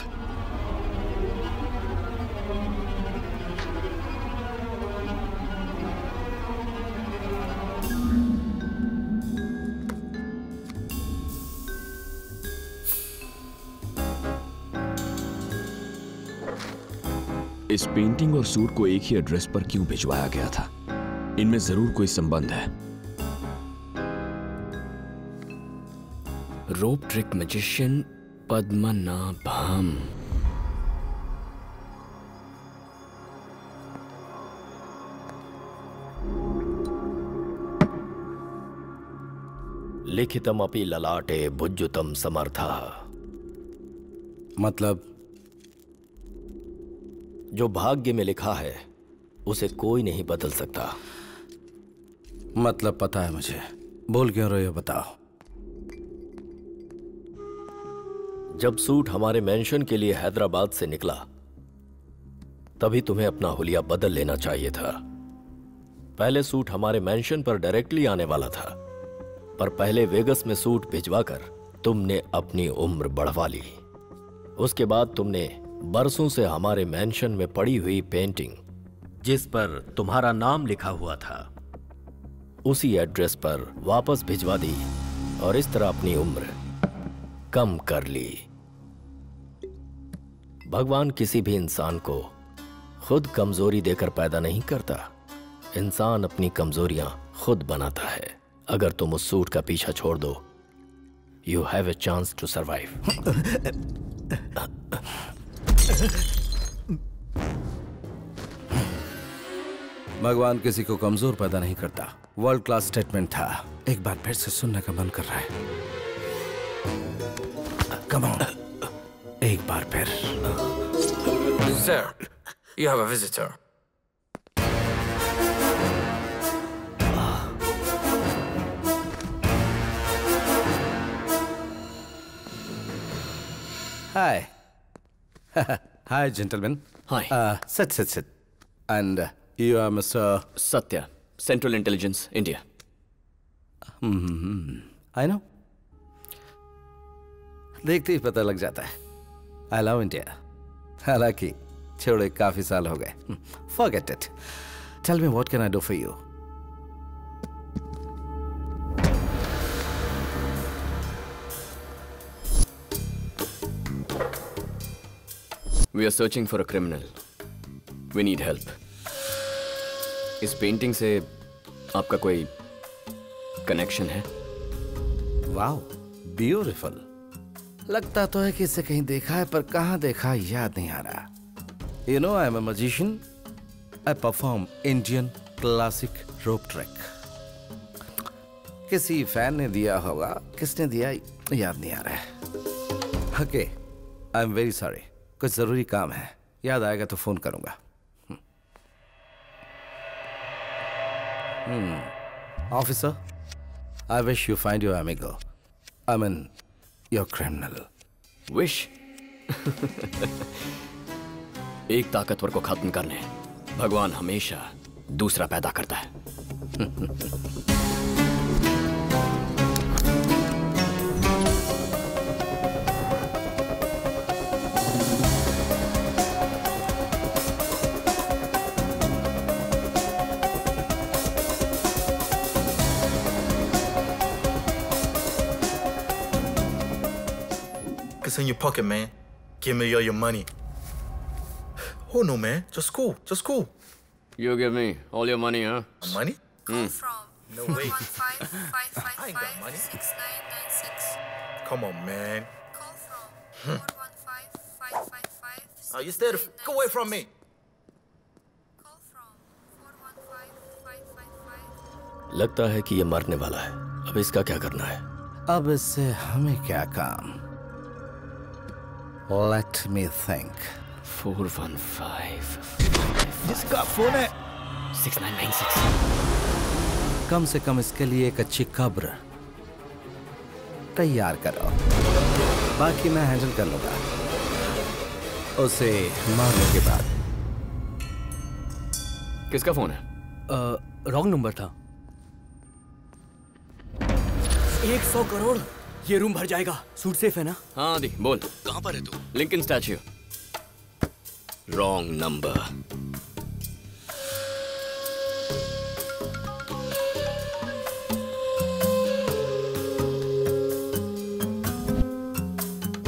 इस पेंटिंग और सूट को एक ही एड्रेस पर क्यों भिजवाया गया था? इनमें जरूर कोई संबंध है।
रोप ट्रिक मैजिशियन पद्मनाभम।
लिखितम अपि ललाटे भुज्युतम समर्थः।
मतलब
जो भाग्य में लिखा है उसे कोई नहीं बदल सकता।
मतलब पता है मुझे, बोल क्यों रहे हो बताओ।
जब सूट हमारे मेंशन के लिए हैदराबाद से निकला तभी तुम्हें अपना हुलिया बदल लेना चाहिए था। पहले सूट हमारे मेंशन पर डायरेक्टली आने वाला था, पर पहले वेगस में सूट भिजवाकर तुमने अपनी उम्र बढ़वा ली। उसके बाद तुमने बरसों से हमारे मेंशन में पड़ी हुई पेंटिंग जिस पर तुम्हारा नाम लिखा हुआ था उसी एड्रेस पर वापस भिजवा दी और इस तरह अपनी उम्र कम कर ली। भगवान किसी भी इंसान को खुद कमजोरी देकर पैदा नहीं करता। इंसान अपनी कमजोरियां खुद बनाता है। अगर तुम उस सूट का पीछा छोड़ दो, you have a chance to survive.
भगवान किसी को कमजोर पैदा नहीं करता। वर्ल्ड क्लास स्टेटमेंट था। एक बार फिर से सुनने का मन कर रहा है। कम ऑन, एक बार फिर।
Sir, you have a visitor.
Hi. Hi, gentlemen.
Hi.
Sit. And you are Mr.
Satya, Central Intelligence, India.
I know. देखते ही पता लग जाता है। I love India. हालांकि छोड़े काफी साल हो गए। Forget it. Tell me what can I do for you?
We are searching for a criminal. We need help. इस पेंटिंग से आपका कोई कनेक्शन है?
Wow, beautiful. लगता तो है कि इसे कहीं देखा है, पर कहाँ देखा याद नहीं आ रहा। You know, I am a magician. I perform Indian classic rope trick. किसी फैन ने दिया होगा, किसने दिया याद नहीं आ रहा है। Okay, I am very sorry. कुछ जरूरी काम है, याद आएगा तो फोन करूंगा। Officer, I wish you find your amigo. I mean, your criminal.
Wish? एक ताकतवर को खत्म करने भगवान हमेशा दूसरा पैदा करता है।
It's in your pocket, man. Give me all your money. Oh no, man. Just cool.
You give me all your money, huh?
Money? No way.
415-555-6996.
I ain't got money. Come on, man.
Call from 415-555.
Oh, you stay go away from me.
लगता है कि ये मरने वाला है। अब इसका क्या करना है?
अब इससे हमें क्या काम? Let me think.
415.
इसका फोन है।
6996.
कम से कम इसके लिए एक अच्छी कब्र तैयार करो, बाकी मैं हैंडल कर लूंगा। उसे मारने के बाद।
किसका फोन है?
रॉन्ग नंबर था। 100 करोड़, ये रूम भर जाएगा। सूट सेफ है ना?
हाँ आदि, बोल।
कहाँ पर है तू?
Lincoln statue. Wrong number.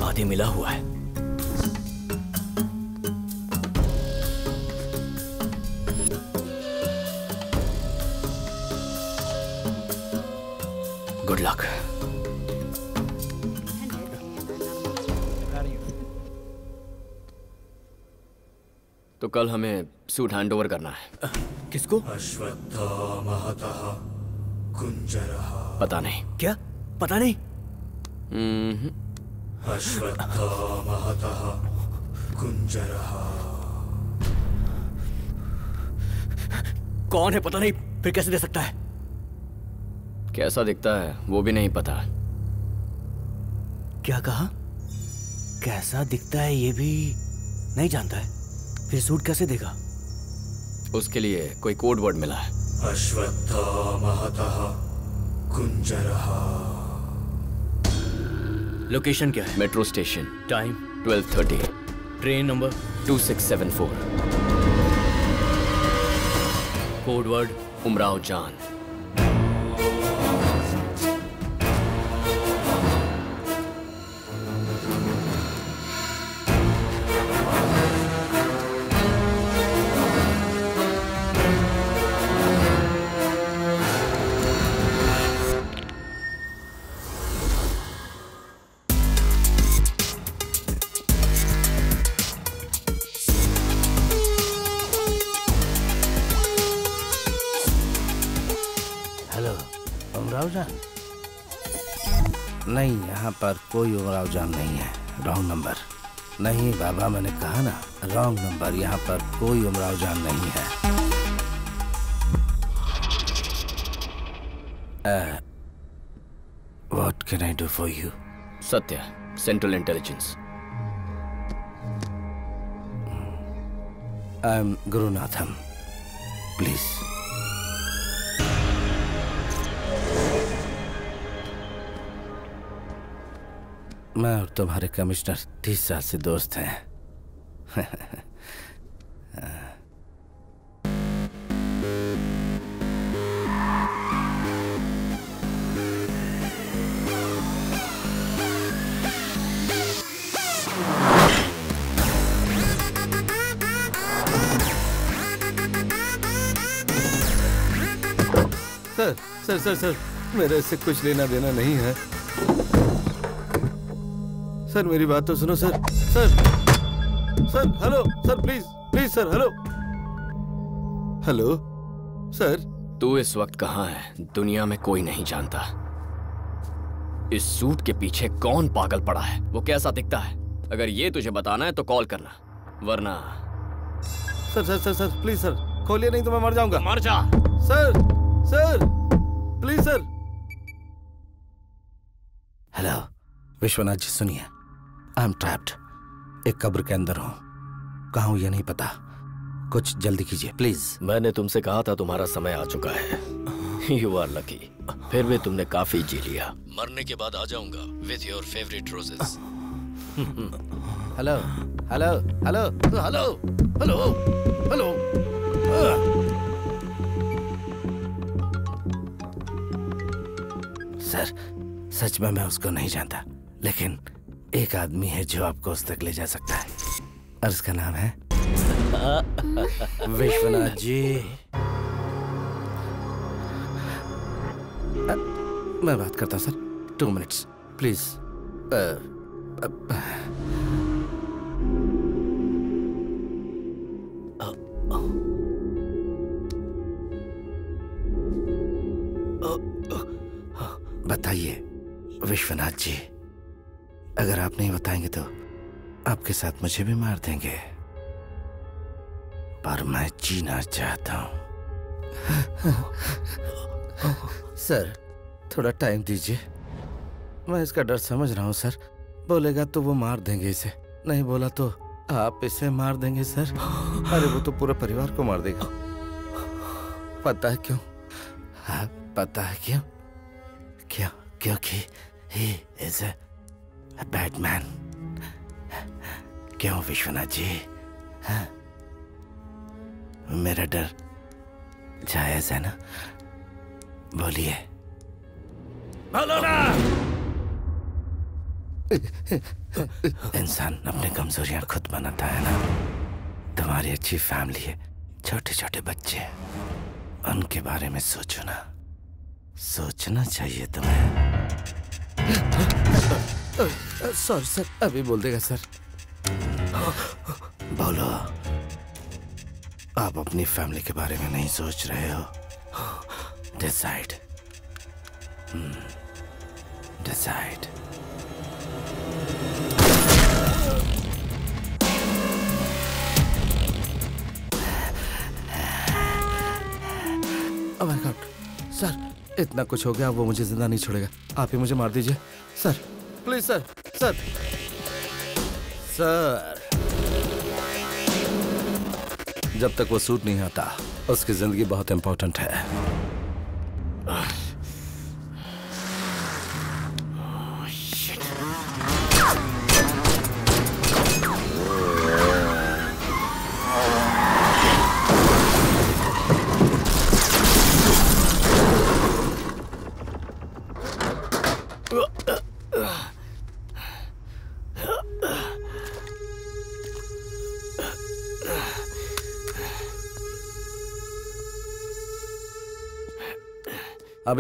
आदि मिला हुआ है। Good luck.
तो कल हमें सूट हैंड ओवर करना है।
किसको?
पता नहीं।
क्या? पता नहीं? कौन है पता नहीं, फिर कैसे दे सकता है?
कैसा दिखता है वो भी नहीं पता।
क्या कहा? कैसा दिखता है ये भी नहीं जानता है, फिर सूट कैसे देगा?
उसके लिए कोई कोड वर्ड मिला है।
लोकेशन क्या है?
Metro station.
Time
12:30।
Train number
2674।
Code word
Umrao जान।
नहीं, यहाँ पर कोई उमराव जान नहीं है। Wrong number. नहीं बाबा, मैंने कहा ना, रॉन्ग नंबर। यहाँ पर कोई उमराव जान नहीं है। What can I do for you?
Satya, central intelligence.
I am Gurunatham. Please. मैं और तुम्हारे कमिश्नर 30 साल से दोस्त हैं। सर सर सर सर, मेरे इससे कुछ लेना देना नहीं है। सर मेरी बात तो सुनो sir. Sir sir hello sir, please please sir, hello hello sir.
तू इस वक्त कहाँ है? दुनिया में कोई नहीं जानता इस सूट के पीछे कौन पागल पड़ा है, वो कैसा दिखता है। अगर ये तुझे बताना है तो कॉल करना, वरना।
Sir sir sir sir please sir, खोलिए नहीं तो मैं मर जाऊंगा।
मर जा।
Sir sir please sir. Hello Vishwanath ji, सुनिए। I am trapped. एक कब्र के अंदर हूँ। कहाँ हूँ ये नहीं पता। कुछ जल्दी कीजिए प्लीज।
मैंने तुमसे कहा था तुम्हारा समय आ चुका है। You are lucky. फिर भी तुमने काफी जी लिया। मरने के बाद आ जाऊंगा with your favourite roses.
Hello hello hello hello hello hello. Sir सच में मैं उसको नहीं जानता, लेकिन एक आदमी है जो आपको उस तक ले जा सकता है, और उसका नाम है विश्वनाथ जी। मैं बात करता हूँ सर, 2 मिनट्स प्लीज। बताइए विश्वनाथ जी, अगर आप नहीं बताएंगे तो आपके साथ मुझे भी मार देंगे, पर मैं जीना चाहता हूं। सर थोड़ा टाइम दीजिए, मैं इसका डर समझ रहा हूं सर। बोलेगा तो वो मार देंगे इसे, नहीं बोला तो आप इसे मार देंगे सर। अरे वो तो पूरा परिवार को मार देगा। पता है क्यों? हाँ पता है क्यों? क्यों? क्योंकि he is a bad man। क्यों विश्वनाथ जी? हाँ? मेरा डर जायज है ना? बोलिए। बोलो ना। इंसान अपनी कमजोरियां खुद बनाता है ना। तुम्हारी अच्छी फैमिली है, छोटे छोटे बच्चे हैं, उनके बारे में सोचो ना। सोचना चाहिए तुम्हें। सॉरी सर, अभी बोल देगा सर। बोलो। आप अपनी फैमिली के बारे में नहीं सोच रहे हो? Decide. Decide. Oh my God sir, इतना कुछ हो गया, वो मुझे जिंदा नहीं छोड़ेगा। आप ही मुझे मार दीजिए sir, please sir. Sir sir जब तक वो सूट नहीं आता, उसकी जिंदगी बहुत इंपॉर्टेंट है। अभी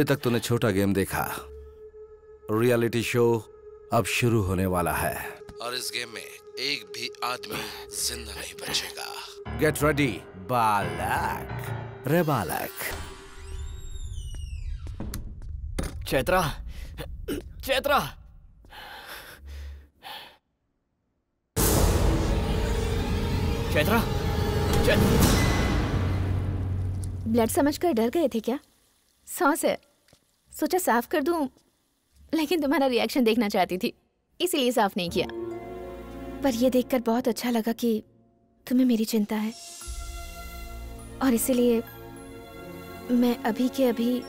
तक तूने छोटा गेम देखा, रियलिटी शो अब शुरू होने वाला है और इस गेम में एक भी आदमी जिंदा नहीं बचेगा। गेट रेडी बालक। रे बालक।
चैत्रा, चैत्रा। चैत्रा,
ब्लड समझकर डर गए थे क्या? सॉस है, सोचा साफ कर दूं, लेकिन तुम्हारा रिएक्शन देखना चाहती थी, इसीलिए साफ नहीं किया। पर यह देखकर बहुत अच्छा लगा कि तुम्हें मेरी चिंता है, और इसीलिए मैं अभी के अभी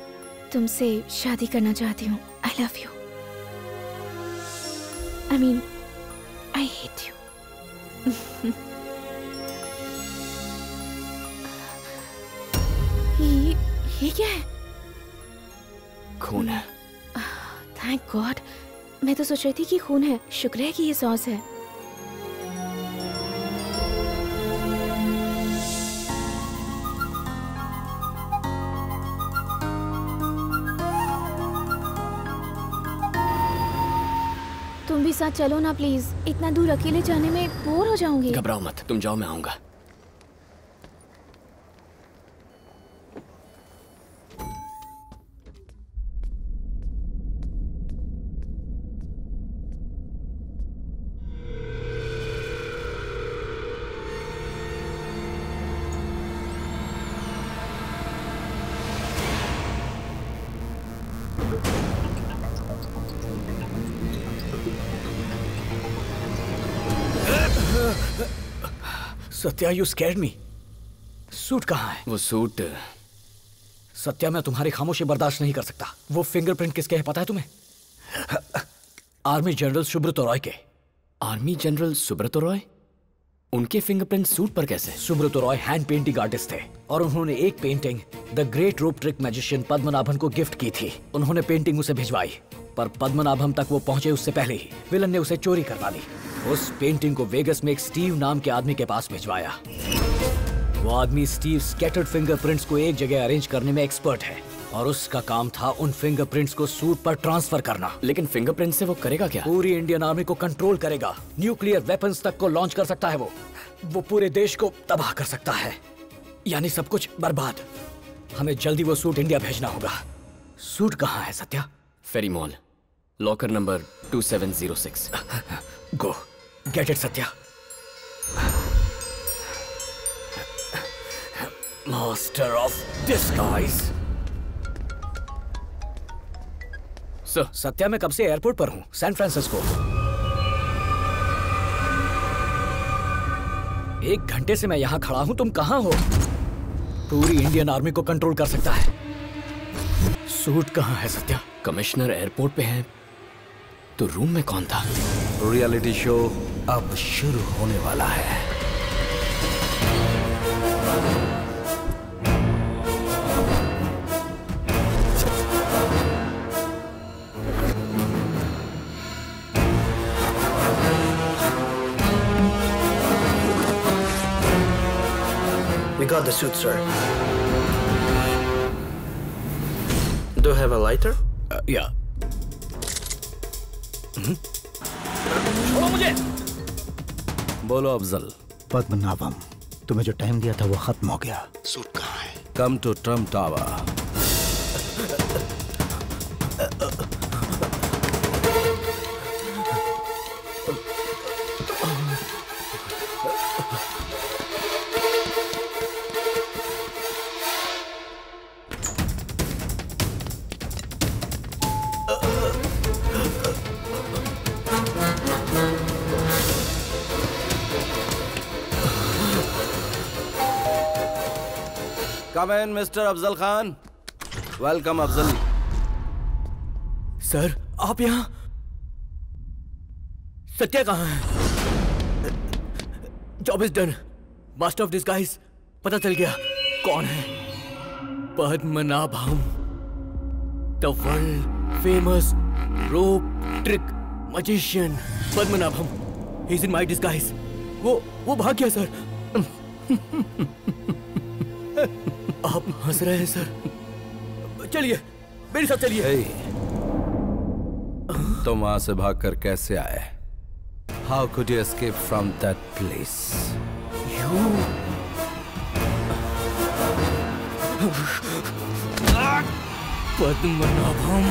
तुमसे शादी करना चाहती हूँ। I love you. I mean I hate you. ये क्या है?
खून है।
Thank God. मैं तो सोच रही थी कि खून है। शुक्र है कि ये सॉस है। तुम भी साथ चलो ना प्लीज। इतना दूर अकेले जाने में बोर हो जाऊंगी।
घबराओ मत, तुम जाओ, मैं आऊंगा।
Satya, you scared me. Suit कहाँ है?
वो सूट।
सत्या, मैं तुम्हारी खामोशी बर्दाश्त नहीं कर सकता। वो फिंगरप्रिंट किसके है पता है तुम्हें? आर्मी जनरल सुब्रत रॉय के।
Army general Subrata Roy? उनके फिंगरप्रिंट सूट पर कैसे?
Subrata Roy hand painting artist थे और उन्होंने एक painting the great rope trick magician Padmanabhan को गिफ्ट की थी। उन्होंने पेंटिंग उसे भिजवाई, पर पद्मनाभम तक वो पहुंचे उससे पहले ही विलन ने उसे चोरी करवा ली। उस पेंटिंग को वेगस में एक स्टीव नाम के आदमी के पास भिजवाया। वो आदमी स्टीव स्कैटर्ड फिंगरप्रिंट्स को एक जगह अरेंज करने में एक्सपर्ट है और उसका काम था उन फिंगरप्रिंट्स को सूट पर ट्रांसफर करना।
लेकिन फिंगरप्रिंट से वो करेगा क्या?
पूरी इंडियन आर्मी को कंट्रोल करेगा। न्यूक्लियर वेपन्स तक को लॉन्च कर सकता है। वो पूरे देश को तबाह कर सकता है, यानी सब कुछ बर्बाद। हमें जल्दी वो सूट इंडिया भेजना होगा। सूट कहाँ है Satya?
Ferry mall, locker number 2706।
Go get it Satya. Master of disguise. Satya, मैं कब से एयरपोर्ट पर हूँ, सैन फ्रांसिस्को। 1 घंटे से मैं यहाँ खड़ा हूँ, तुम कहाँ हो? पूरी इंडियन आर्मी को कंट्रोल कर सकता है। सूट कहाँ है सत्या?
कमिश्नर एयरपोर्ट पे है, तो रूम में कौन था?
रियलिटी शो अब शुरू होने वाला है।
We got the suit, sir. Do you have a lighter?
Yeah.
छोड़ो मुझे। बोलो अफजल।
पद्मनाभम, तुम्हें जो टाइम दिया था वो खत्म हो गया।
सूट कहाँ है? Come to Trump Tower. Come in, Mr. Afzal Khan. Welcome Afzal.
Sir, आप यहाँ? सत्या कहाँ है? Job is done. Master of disguise पता चल गया कौन है। Padmanabham, the world
famous rope trick magician Padmanabham. He's in my disguise. वो भाग गया सर. आप हंस रहे हैं सर. चलिए मेरे साथ चलिए.
तुम वहां से भागकर कैसे आए? How could you escape from that place?
Padmanabham.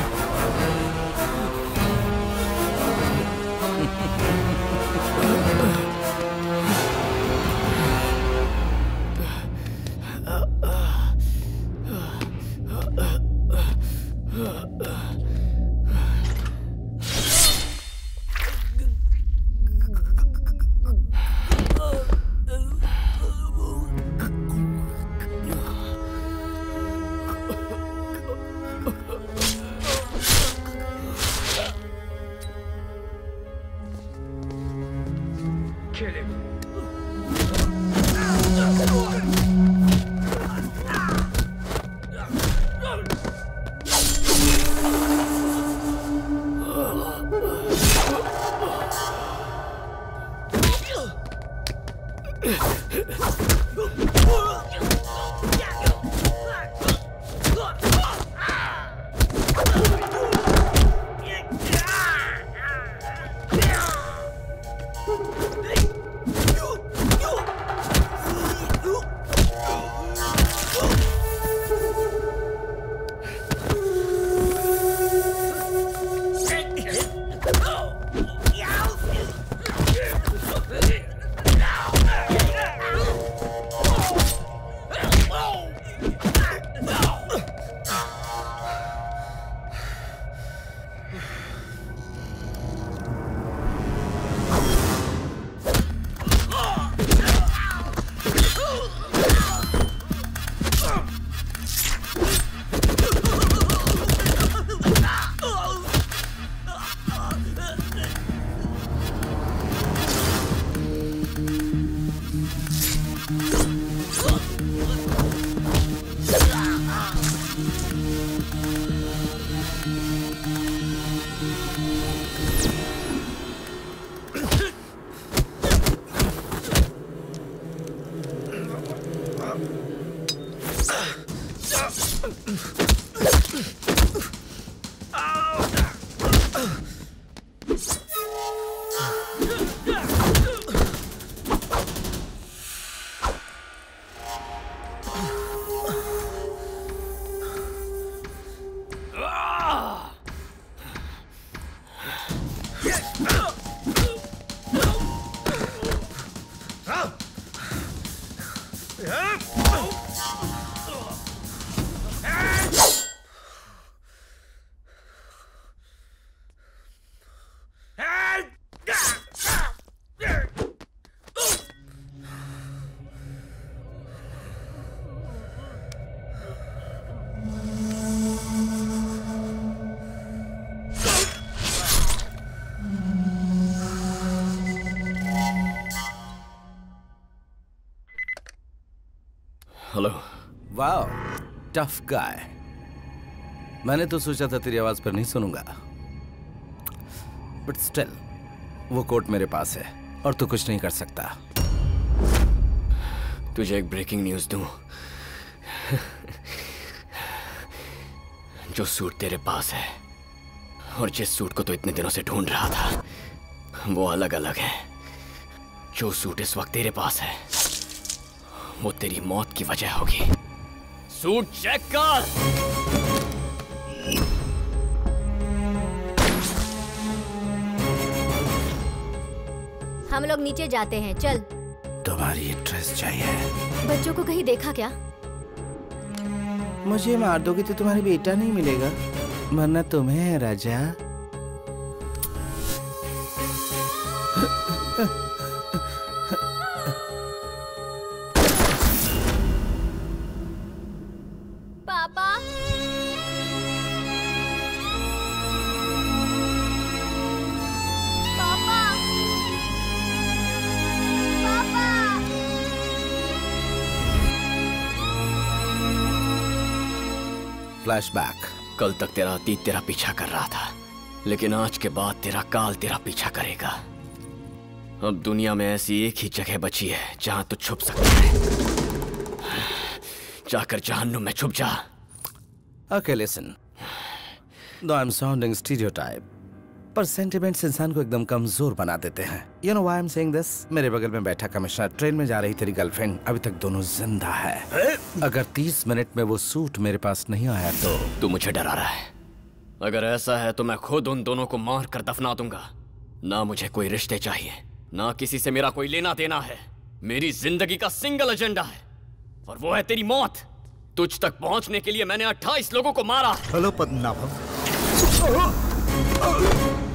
Hello. Wow, tough guy. मैंने तो सोचा था तेरी आवाज पर नहीं सुनूंगा, बट स्टिल वो कोट मेरे पास है और तू कुछ नहीं कर सकता.
तुझे एक ब्रेकिंग न्यूज दूं. जो सूट तेरे पास है और जिस सूट को तो इतने दिनों से ढूंढ रहा था वो अलग अलग है. जो सूट इस वक्त तेरे पास है वो तेरी मौत की वजह होगी. सूट चेक कर.
हम लोग नीचे जाते हैं, चल.
तुम्हारी ये ड्रेस चाहिए?
बच्चों को कहीं देखा क्या?
मुझे मार दोगे तो तुम्हारा बेटा नहीं मिलेगा, मरना तुम्हें है राजा.
पापा, पापा, पापा.
फ्लैशबैक.
कल तक तेरा अतीत तेरा पीछा कर रहा था, लेकिन आज के बाद तेरा काल तेरा पीछा करेगा। अब दुनिया में ऐसी एक ही जगह बची है जहां तू छुप सकता है। जाकर जहन्नुम में छुप जा।
Okay, listen. Though I'm sounding stereotype, पर सेंटिमेंट्स इंसान को एकदम कमजोर बना देते हैं। You know why I'm saying this? मेरे बगल में बैठा कमिश्नर, ट्रेन में जा रही तेरी गर्लफ्रेंड, अभी तक दोनों जिंदा है। अगर 30 मिनट में वो सूट मेरे पास नहीं आया तो
तू मुझे डरा रहा है। अगर ऐसा है तो मैं खुद उन दोनों को मार कर दफना दूंगा। ना मुझे कोई रिश्ते चाहिए, ना किसी से मेरा कोई लेना देना है। मेरी जिंदगी का सिंगल एजेंडा है और वो है तेरी मौत। तुझ तक पहुंचने के लिए मैंने 28 लोगों को मारा।
हेलो पद्मनाभम।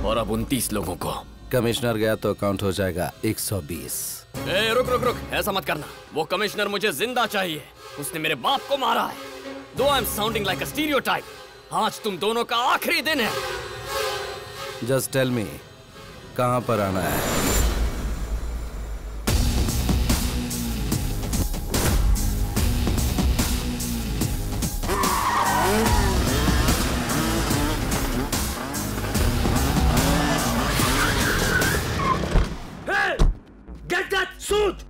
और अब 29 लोगों को।
कमिश्नर गया तो काउंट हो जाएगा 120।
ए, रुक रुक रुक, ऐसा मत करना। वो कमिश्नर मुझे जिंदा चाहिए। उसने मेरे बाप को मारा है। Though I'm sounding like a stereotype, आज तुम दोनों का आखिरी दिन है।
जस्ट टेल मी, कहां पर आना है?
Hey! Get that suit!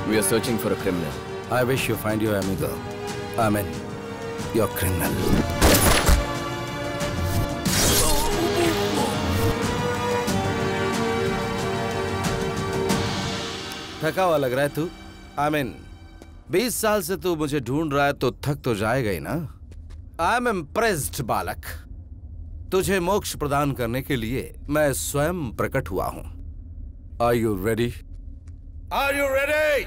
We are searching for a criminal.
I wish you find your amigo. I mean, your criminal. थका हुआ लग रहा है तू? I mean, 20 साल से तू मुझे ढूंढ रहा है तो थक तो जाएगा ही ना? I am impressed, बालक। तुझे मोक्ष प्रदान करने के लिए मैं स्वयं प्रकट हुआ हूं। Are you ready? Are you ready?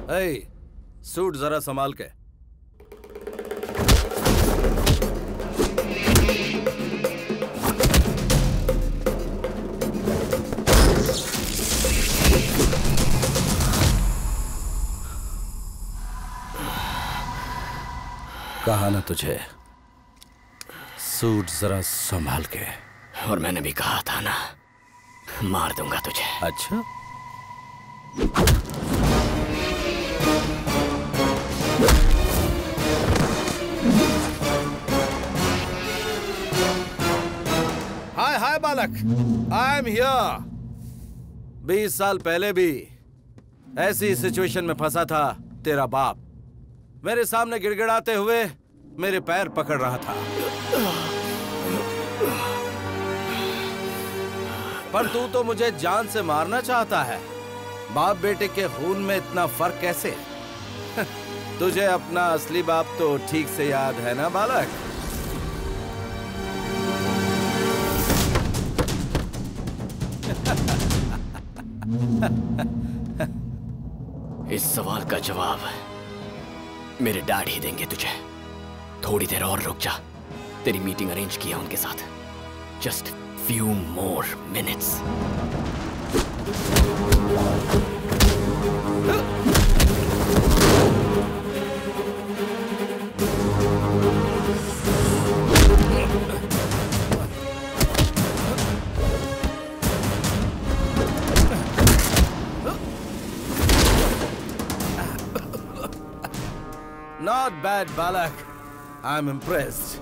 Hey, suit जरा संभाल के। कहा ना तुझे, सूट जरा संभाल के।
और मैंने भी कहा था ना, मार दूंगा तुझे।
अच्छा, हाय हाय बालक, आई एम हियर। 20 साल पहले भी ऐसी सिचुएशन में फंसा था तेरा बाप। मेरे सामने गिड़गिड़ाते हुए मेरे पैर पकड़ रहा था, पर तू तो मुझे जान से मारना चाहता है। बाप बेटे के खून में इतना फर्क कैसे? तुझे अपना असली बाप तो ठीक से याद है ना बालक?
इस सवाल का जवाब मेरे डैड ही देंगे तुझे। थोड़ी देर और रुक जा, तेरी मीटिंग अरेंज किया उनके साथ। Just few more minutes.
Not bad, Balak. I'm impressed.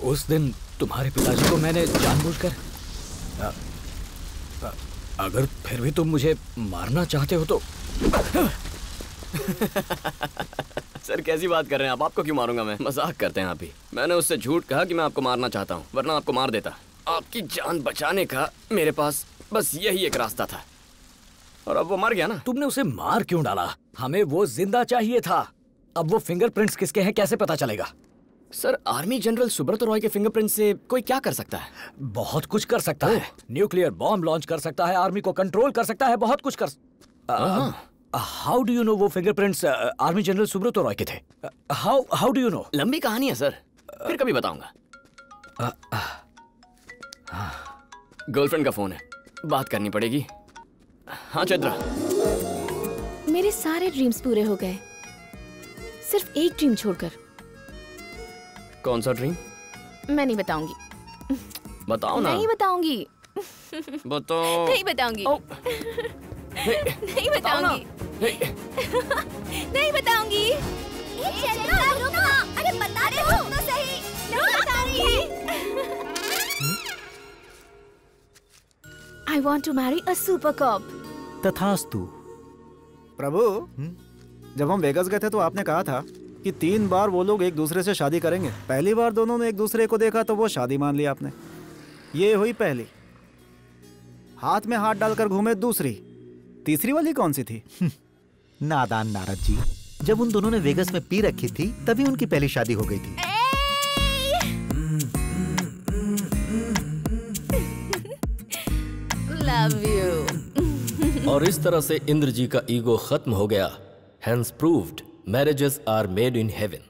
उस दिन तुम्हारे पिताजी को मैंने जानबूझकर अगर फिर भी तुम मुझे मारना चाहते हो तो
सर कैसी बात कर रहे हैं आप? आपको क्यों मारूंगा मैं? मजाक करते हैं आप भी। मैंने उससे झूठ कहा कि मैं आपको मारना चाहता हूँ, वरना आपको मार देता। आपकी जान बचाने का मेरे पास बस यही एक रास्ता था, और अब वो मर गया ना।
तुमने उसे मार क्यों डाला? हमें वो जिंदा चाहिए था। अब वो फिंगरप्रिंट्स किसके हैं कैसे पता चलेगा?
Sir, army general Subrata Roy के फिंगरप्रिंट से कोई क्या कर सकता है?
बहुत कुछ कर सकता है। न्यूक्लियर बॉम्ब लॉन्च कर सकता है, आर्मी को कंट्रोल कर सकता है, बहुत कुछ कर। हाउ डू यू नो वो fingerprints army general Subrata Roy के थे? How do you know?
लंबी कहानी है सर, फिर कभी बताऊंगा। गर्लफ्रेंड का फोन है, बात करनी पड़ेगी। हाँ चंद्रा।
मेरे सारे ड्रीम्स पूरे हो गए, सिर्फ एक ड्रीम छोड़कर।
कौन सा ड्रीम?
मैं नहीं बताऊंगी।
बताओ ना।
नहीं बताऊंगी।
बताओ।
नहीं बताऊंगी। नहीं बताऊंगी। नहीं बताऊंगी। अरे बता दे तो सही। नहीं बताऊंगी। I want to marry a super cop.
तथास्तु।
प्रभु, जब हम वेगास गए थे तो आपने कहा था कि 3 बार वो लोग एक दूसरे से शादी करेंगे। पहली बार दोनों ने एक दूसरे को देखा तो वो शादी मान ली आपने। ये हुई पहली। हाथ में हाथ डालकर घूमे दूसरी। तीसरी वाली कौन सी थी?
नादान नारद जी, जब उन दोनों ने वेगास में पी रखी थी तभी उनकी पहली शादी हो गई थी।
Love you.
और इस तरह से इंद्र जी का ईगो खत्म हो गया। Hence proved marriages are made in heaven.